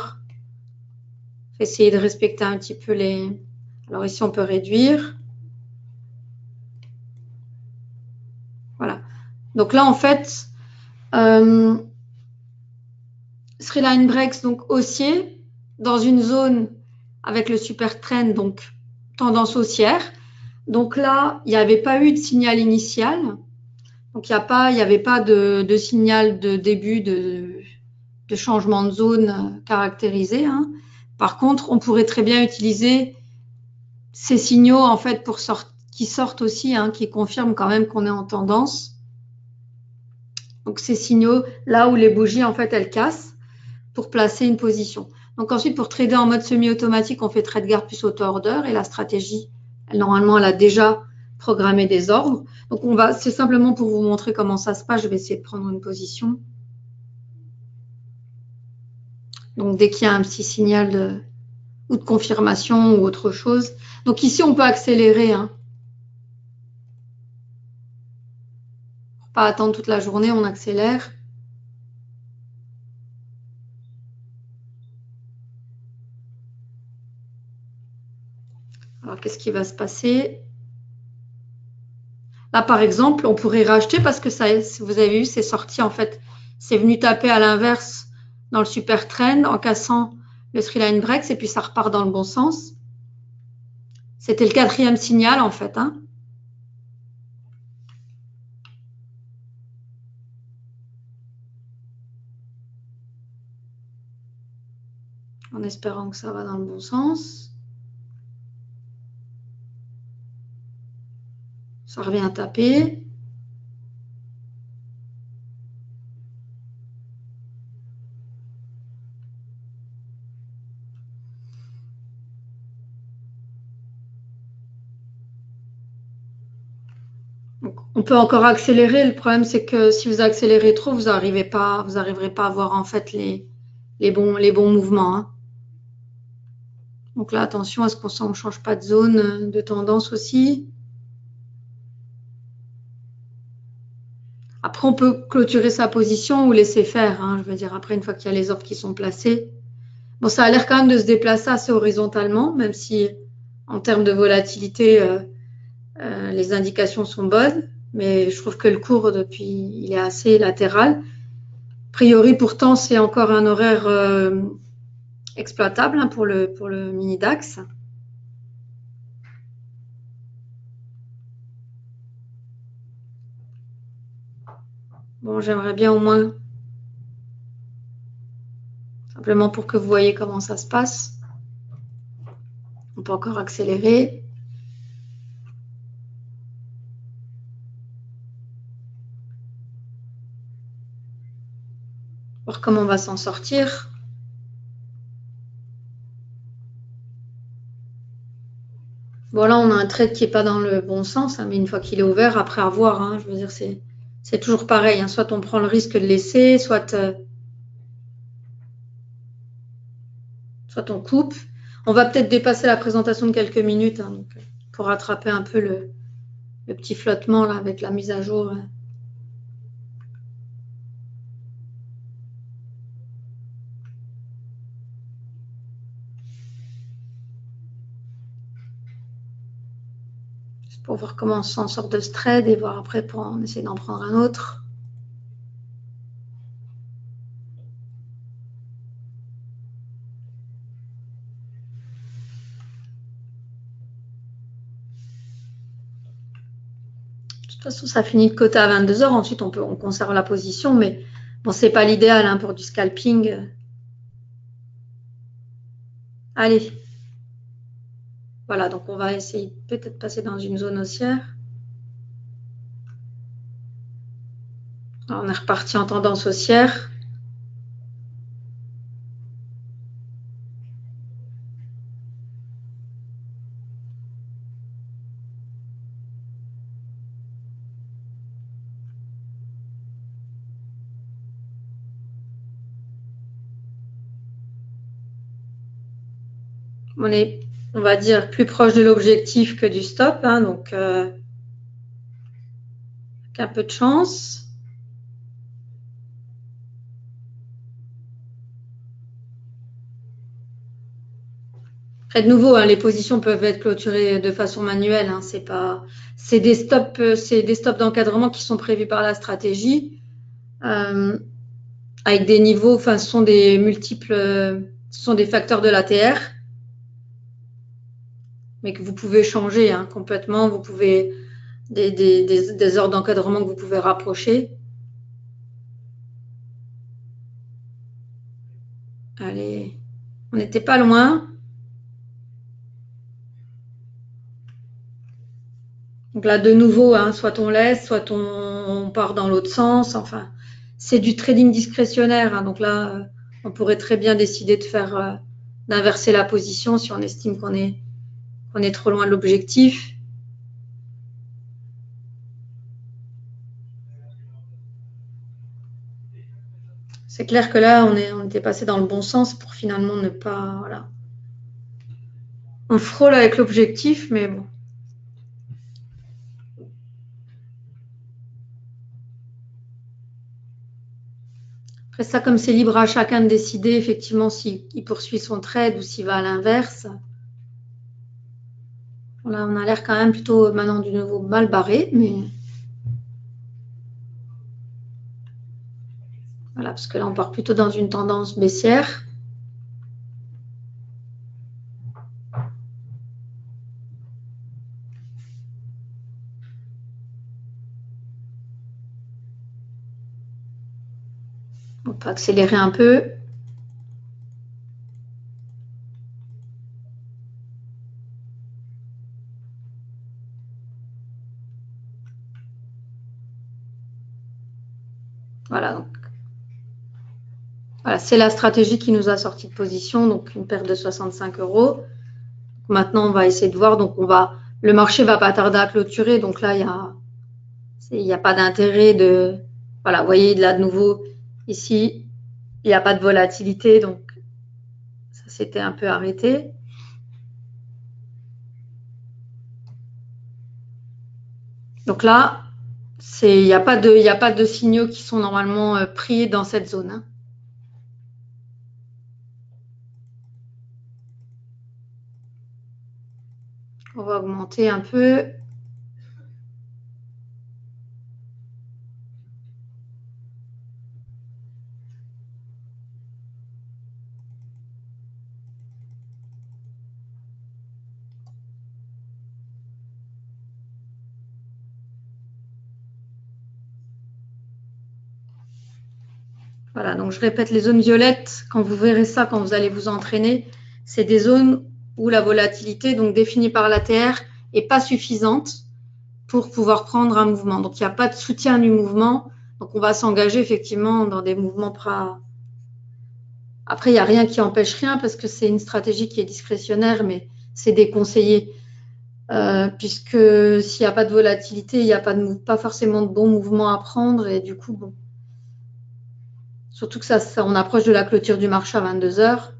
S1: Essayez de respecter un petit peu les... Alors ici, on peut réduire. Voilà. Donc là, en fait, Sreeline Breaks, donc haussier, dans une zone avec le super trend, donc tendance haussière. Donc là, il n'y avait pas eu de signal initial. Donc il n'y avait pas de signal de début de changement de zone caractérisé, hein. Par contre, on pourrait très bien utiliser ces signaux en fait qui sortent aussi, hein, qui confirment quand même qu'on est en tendance. Donc ces signaux là où les bougies en fait elles cassent pour placer une position. Donc ensuite, pour trader en mode semi-automatique, on fait trade guard plus auto-order et la stratégie, normalement, elle a déjà programmé des ordres. Donc c'est simplement pour vous montrer comment ça se passe. Je vais essayer de prendre une position. Donc dès qu'il y a un petit signal ou de confirmation ou autre chose. Donc ici, on peut accélérer, hein. Pour pas attendre toute la journée, on accélère. Alors, qu'est-ce qui va se passer? Là, par exemple, on pourrait racheter parce que ça, vous avez vu, c'est sorti en fait. C'est venu taper à l'inverse dans le super trend en cassant le Sreeline Breaks et puis ça repart dans le bon sens. C'était le quatrième signal en fait, hein. En espérant que ça va dans le bon sens. Ça revient taper. Donc, on peut encore accélérer. Le problème, c'est que si vous accélérez trop, vous n'arriverez pas à voir en fait les bons mouvements, hein. Donc là, attention à ce qu'on ne change pas de zone de tendance aussi. Après, on peut clôturer sa position ou laisser faire, hein. Je veux dire, après, une fois qu'il y a les ordres qui sont placés. Bon, ça a l'air quand même de se déplacer assez horizontalement, même si en termes de volatilité, les indications sont bonnes. Mais je trouve que le cours, depuis, il est assez latéral. A priori, pourtant, c'est encore un horaire exploitable, hein, pour le mini DAX. Bon, j'aimerais bien au moins, simplement pour que vous voyez comment ça se passe. On peut encore accélérer. Voir comment on va s'en sortir. Bon, là, on a un trade qui n'est pas dans le bon sens, hein, mais une fois qu'il est ouvert, après avoir, hein, je veux dire, c'est toujours pareil, hein. Soit on prend le risque de laisser, soit on coupe. On va peut-être dépasser la présentation de quelques minutes, hein, donc, pour rattraper un peu le petit flottement là, avec la mise à jour. Juste pour voir comment on s'en sort de ce trade et voir après pour en essayer d'en prendre un autre. De toute façon, ça finit de côté à 22 h. Ensuite, on conserve la position, mais bon, c'est pas l'idéal hein, pour du scalping. Allez. Voilà, donc on va essayer peut-être de passer dans une zone haussière. Alors, on est reparti en tendance haussière. On est, on va dire, plus proche de l'objectif que du stop, hein, donc avec un peu de chance. Après, de nouveau, hein, les positions peuvent être clôturées de façon manuelle. Hein, c'est des stops d'encadrement qui sont prévus par la stratégie, avec des niveaux. Enfin, ce sont des multiples, ce sont des facteurs de l'ATR, mais que vous pouvez changer hein, complètement. Vous pouvez des ordres d'encadrement que vous pouvez rapprocher. Allez, on n'était pas loin. Donc là, de nouveau, hein, soit on laisse, soit on part dans l'autre sens. Enfin, c'est du trading discrétionnaire. Hein, donc là, on pourrait très bien décider de faire d'inverser la position si on estime qu'on est trop loin de l'objectif. C'est clair que là, on était passé dans le bon sens pour finalement ne pas. Voilà. On frôle avec l'objectif, mais bon. Après ça, comme c'est libre à chacun de décider effectivement s'il poursuit son trade ou s'il va à l'inverse. Là, on a l'air quand même plutôt maintenant du nouveau mal barré, mais voilà, parce que là, on part plutôt dans une tendance baissière. On peut accélérer un peu. Voilà, donc voilà, c'est la stratégie qui nous a sorti de position, donc une perte de 65 €. Maintenant, on va essayer de voir. Donc, le marché va pas tarder à clôturer. Donc là, il n'y a pas d'intérêt de. Voilà, vous voyez là de nouveau, ici, il n'y a pas de volatilité. Donc, ça s'était un peu arrêté. Donc là, il n'y a pas de signaux qui sont normalement pris dans cette zone. Hein. On va augmenter un peu. Voilà, donc je répète, les zones violettes, quand vous verrez ça, quand vous allez vous entraîner, c'est des zones où la volatilité, donc définie par l'ATR, n'est pas suffisante pour pouvoir prendre un mouvement. Donc, il n'y a pas de soutien du mouvement. Donc, on va s'engager effectivement dans des mouvements. Après, il n'y a rien qui empêche rien parce que c'est une stratégie qui est discrétionnaire, mais c'est déconseillé. Puisque s'il n'y a pas de volatilité, il n'y a pas forcément de bons mouvements à prendre. Et du coup, bon. Surtout que on approche de la clôture du marché à 22 h.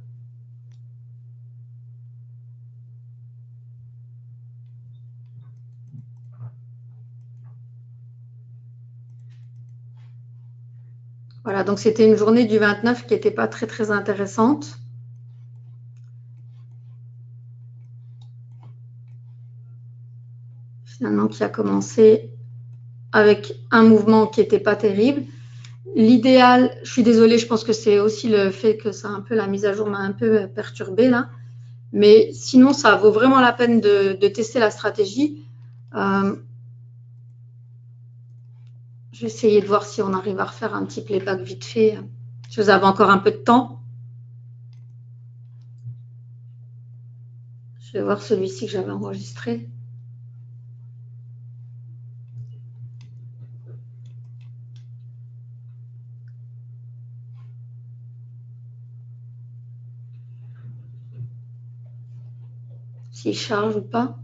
S1: Voilà, donc c'était une journée du 29 qui n'était pas très très intéressante. Finalement, qui a commencé avec un mouvement qui n'était pas terrible. L'idéal, je suis désolée, je pense que c'est aussi le fait que ça un peu, la mise à jour m'a un peu perturbée là. Mais sinon, ça vaut vraiment la peine de tester la stratégie. Je vais essayer de voir si on arrive à refaire un petit playback vite fait. Si vous avez encore un peu de temps. Je vais voir celui-ci que j'avais enregistré. S'il charge ou pas.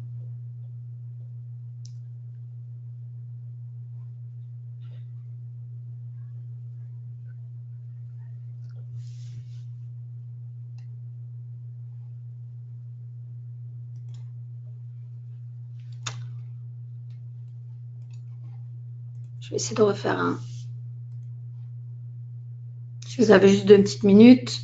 S1: Je vais essayer de refaire un. Si vous avez juste 2 petites minutes.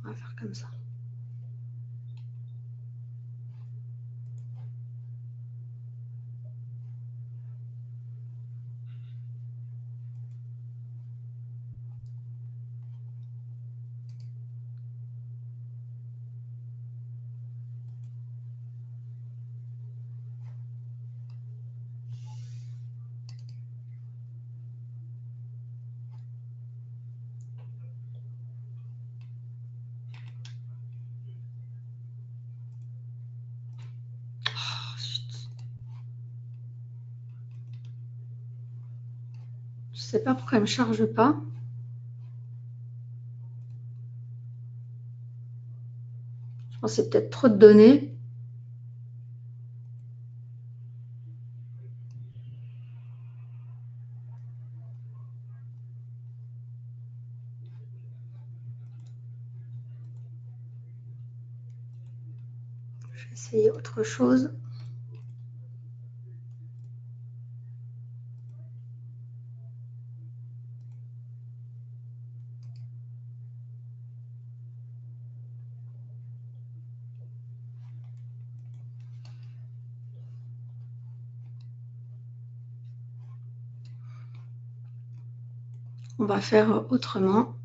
S1: On va faire comme ça. Je ne sais pas pourquoi elle ne me charge pas. Je pense que c'est peut-être trop de données. Je vais essayer autre chose. On va faire autrement.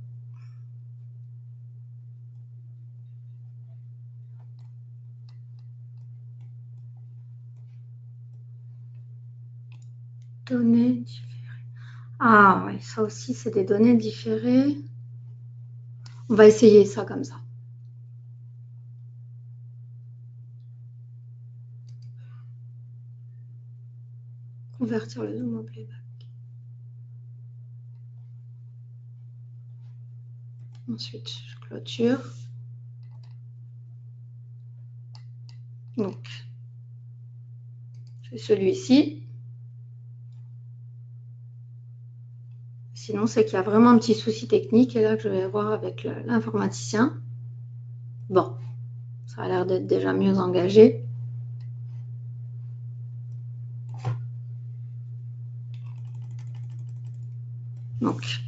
S1: Données différées. Ah oui, ça aussi, c'est des données différées. On va essayer ça comme ça. Convertir le zoom au playback. Ensuite, je clôture. Donc, c'est celui-ci. Sinon, c'est qu'il y a vraiment un petit souci technique et là que je vais voir avec l'informaticien. Bon, ça a l'air d'être déjà mieux engagé. Donc,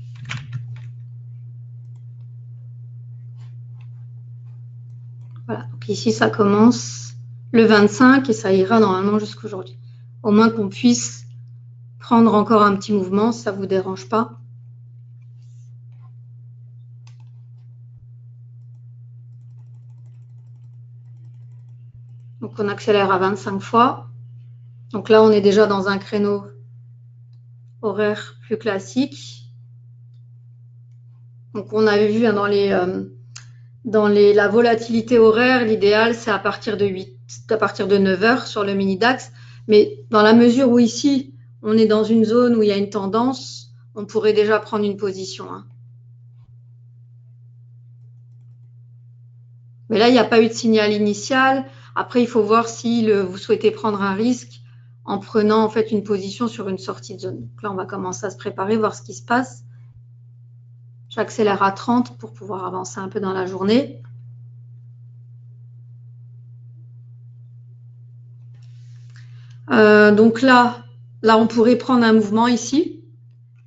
S1: voilà. Donc ici, ça commence le 25 et ça ira normalement jusqu'aujourd'hui. Au moins qu'on puisse prendre encore un petit mouvement, si ça ne vous dérange pas. Donc, on accélère à 25 fois. Donc là, on est déjà dans un créneau horaire plus classique. Donc, on avait vu dans la volatilité horaire, l'idéal, c'est à partir de 9 heures sur le mini DAX. Mais dans la mesure où ici, on est dans une zone où il y a une tendance, on pourrait déjà prendre une position. Hein. Mais là, il n'y a pas eu de signal initial. Après, il faut voir si vous souhaitez prendre un risque en prenant en fait une position sur une sortie de zone. Donc là, on va commencer à se préparer, voir ce qui se passe. J'accélère à 30 pour pouvoir avancer un peu dans la journée. Donc là, on pourrait prendre un mouvement ici,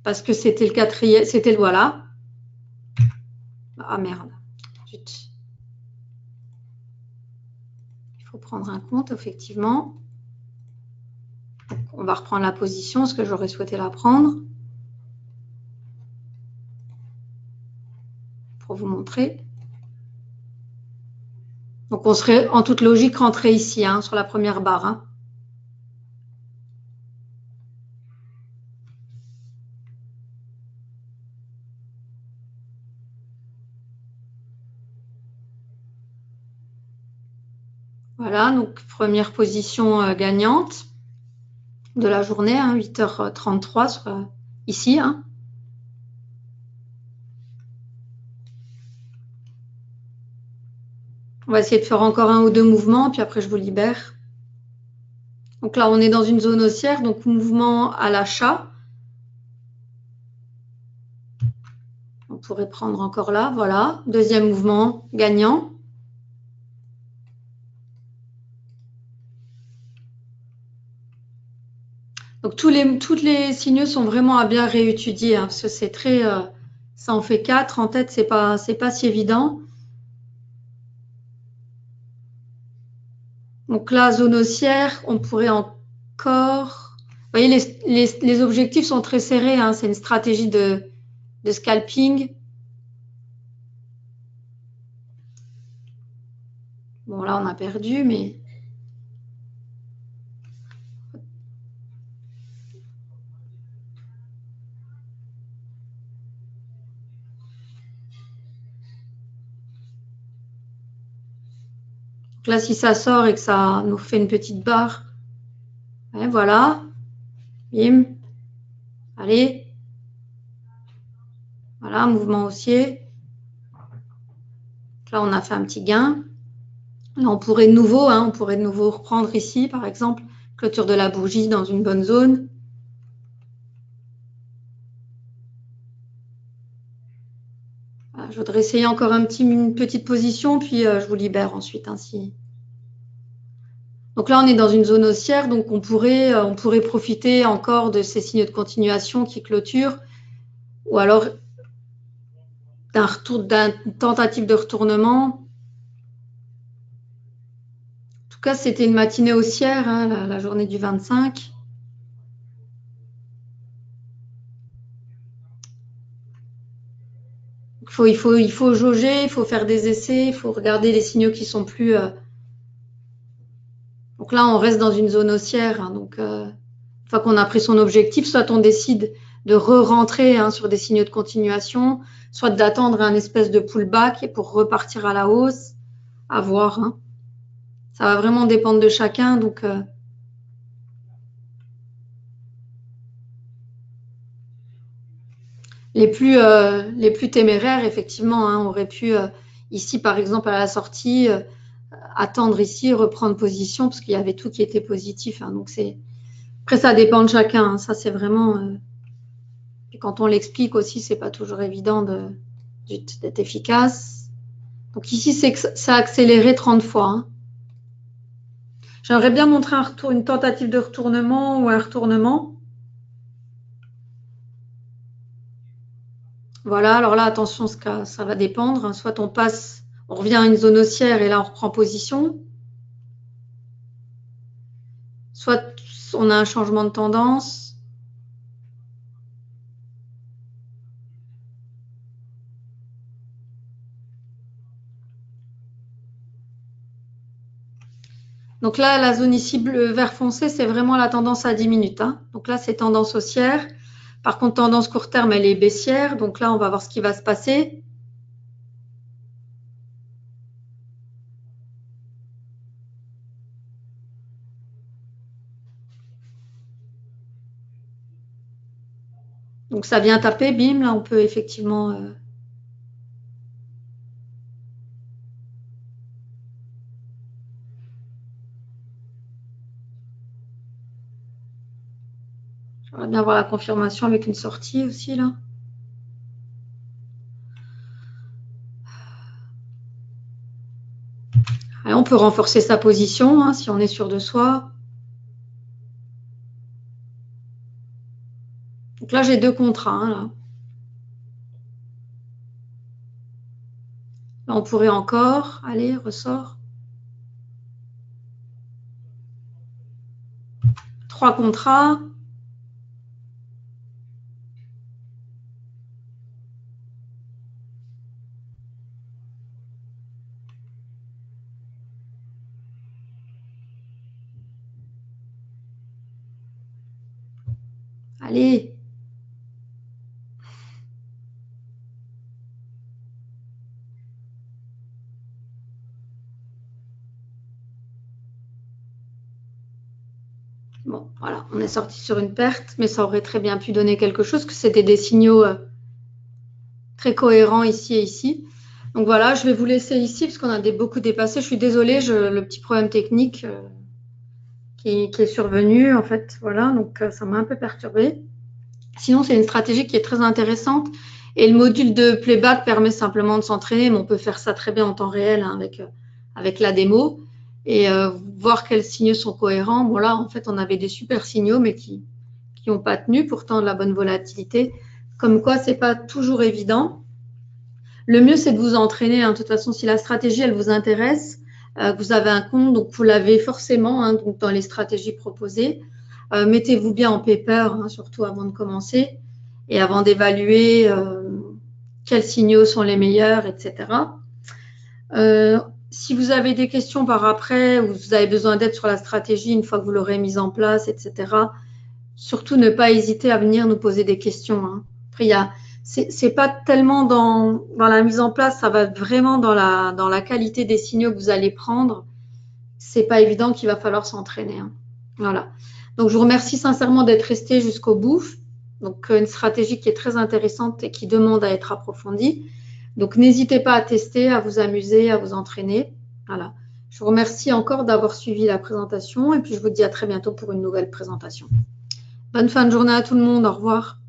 S1: parce que c'était le quatrième, c'était le voilà. Ah merde, zut. Il faut prendre un compte, effectivement. Donc, on va reprendre la position, ce que j'aurais souhaité la prendre. Pour vous montrer. Donc on serait en toute logique rentré ici, hein, sur la première barre. Hein. Voilà, donc première position gagnante de la journée, hein, 8h33 sur, ici. Hein. On va essayer de faire encore un ou deux mouvements, puis après je vous libère. Donc là, on est dans une zone haussière, donc mouvement à l'achat. On pourrait prendre encore là, voilà. Deuxième mouvement gagnant. Donc tous les signaux sont vraiment à bien réétudier, hein, parce que c'est très... ça en fait 4 en tête, c'est pas si évident. Donc là, zone haussière, on pourrait encore... Vous voyez, les objectifs sont très serrés, hein, c'est une stratégie de scalping. Bon, là, on a perdu, mais... Donc là, si ça sort et que ça nous fait une petite barre, ouais, voilà, bim, allez, voilà, mouvement haussier. Là, on a fait un petit gain. Là, on pourrait de nouveau, hein, reprendre ici, par exemple, clôture de la bougie dans une bonne zone. Voilà, je voudrais essayer encore une petite position, puis je vous libère ensuite ainsi. Donc là, on est dans une zone haussière, donc on pourrait profiter encore de ces signes de continuation qui clôturent, ou alors d'une tentative de retournement. En tout cas, c'était une matinée haussière, hein, la journée du 25. Il faut jauger, il faut faire des essais, il faut regarder les signaux qui sont plus... Donc là, on reste dans une zone haussière. Hein, donc, une fois qu'on a pris son objectif, soit on décide de re-rentrer hein, sur des signaux de continuation, soit d'attendre un espèce de pullback pour repartir à la hausse. À voir. Hein. Ça va vraiment dépendre de chacun. Donc, les plus téméraires, effectivement, hein, auraient pu, ici, par exemple, à la sortie, attendre ici, reprendre position, parce qu'il y avait tout qui était positif. Hein, donc, c'est... Après, ça dépend de chacun. Hein, ça, c'est vraiment... Et quand on l'explique aussi, c'est pas toujours évident d'être efficace. Donc ici, c'est que ça a accéléré 30 fois. Hein. J'aimerais bien montrer une tentative de retournement ou un retournement. Voilà, alors là, attention, ça va dépendre. Hein. Soit on revient à une zone haussière et là, on reprend position. Soit on a un changement de tendance. Donc là, la zone ici bleu vert foncé, c'est vraiment la tendance à 10 minutes. Hein. Donc là, c'est tendance haussière. Par contre, tendance court terme, elle est baissière. Donc là, on va voir ce qui va se passer. Donc ça vient taper, bim, là on peut effectivement... J'aimerais bien voir la confirmation avec une sortie aussi là. Allez, on peut renforcer sa position hein, si on est sûr de soi. Donc là, j'ai 2 contrats. Hein, là. Là, on pourrait encore. Allez, ressort. 3 contrats. Allez. Bon, voilà, on est sorti sur une perte, mais ça aurait très bien pu donner quelque chose, que c'était des signaux très cohérents ici et ici. Donc voilà, je vais vous laisser ici parce qu'on a beaucoup dépassé. Je suis désolée, le petit problème technique qui est survenu, en fait, voilà, donc ça m'a un peu perturbée. Sinon, c'est une stratégie qui est très intéressante et le module de playback permet simplement de s'entraîner, mais on peut faire ça très bien en temps réel hein, avec la démo et voir quels signaux sont cohérents. Bon là, en fait, on avait des super signaux, mais qui n'ont pas tenu, pourtant de la bonne volatilité. Comme quoi, c'est pas toujours évident. Le mieux, c'est de vous entraîner. Hein. De toute façon, si la stratégie, elle vous intéresse, vous avez un compte, donc vous l'avez forcément hein, donc dans les stratégies proposées. Mettez-vous bien en paper, hein, surtout avant de commencer et avant d'évaluer quels signaux sont les meilleurs, etc. Si vous avez des questions par après ou vous avez besoin d'aide sur la stratégie une fois que vous l'aurez mise en place, etc., surtout ne pas hésiter à venir nous poser des questions. Hein. Après, c'est pas tellement dans la mise en place, ça va vraiment dans la qualité des signaux que vous allez prendre. C'est pas évident qu'il va falloir s'entraîner. Hein. Voilà. Donc, je vous remercie sincèrement d'être resté jusqu'au bout. Donc, une stratégie qui est très intéressante et qui demande à être approfondie. Donc, n'hésitez pas à tester, à vous amuser, à vous entraîner. Voilà. Je vous remercie encore d'avoir suivi la présentation et puis je vous dis à très bientôt pour une nouvelle présentation. Bonne fin de journée à tout le monde. Au revoir.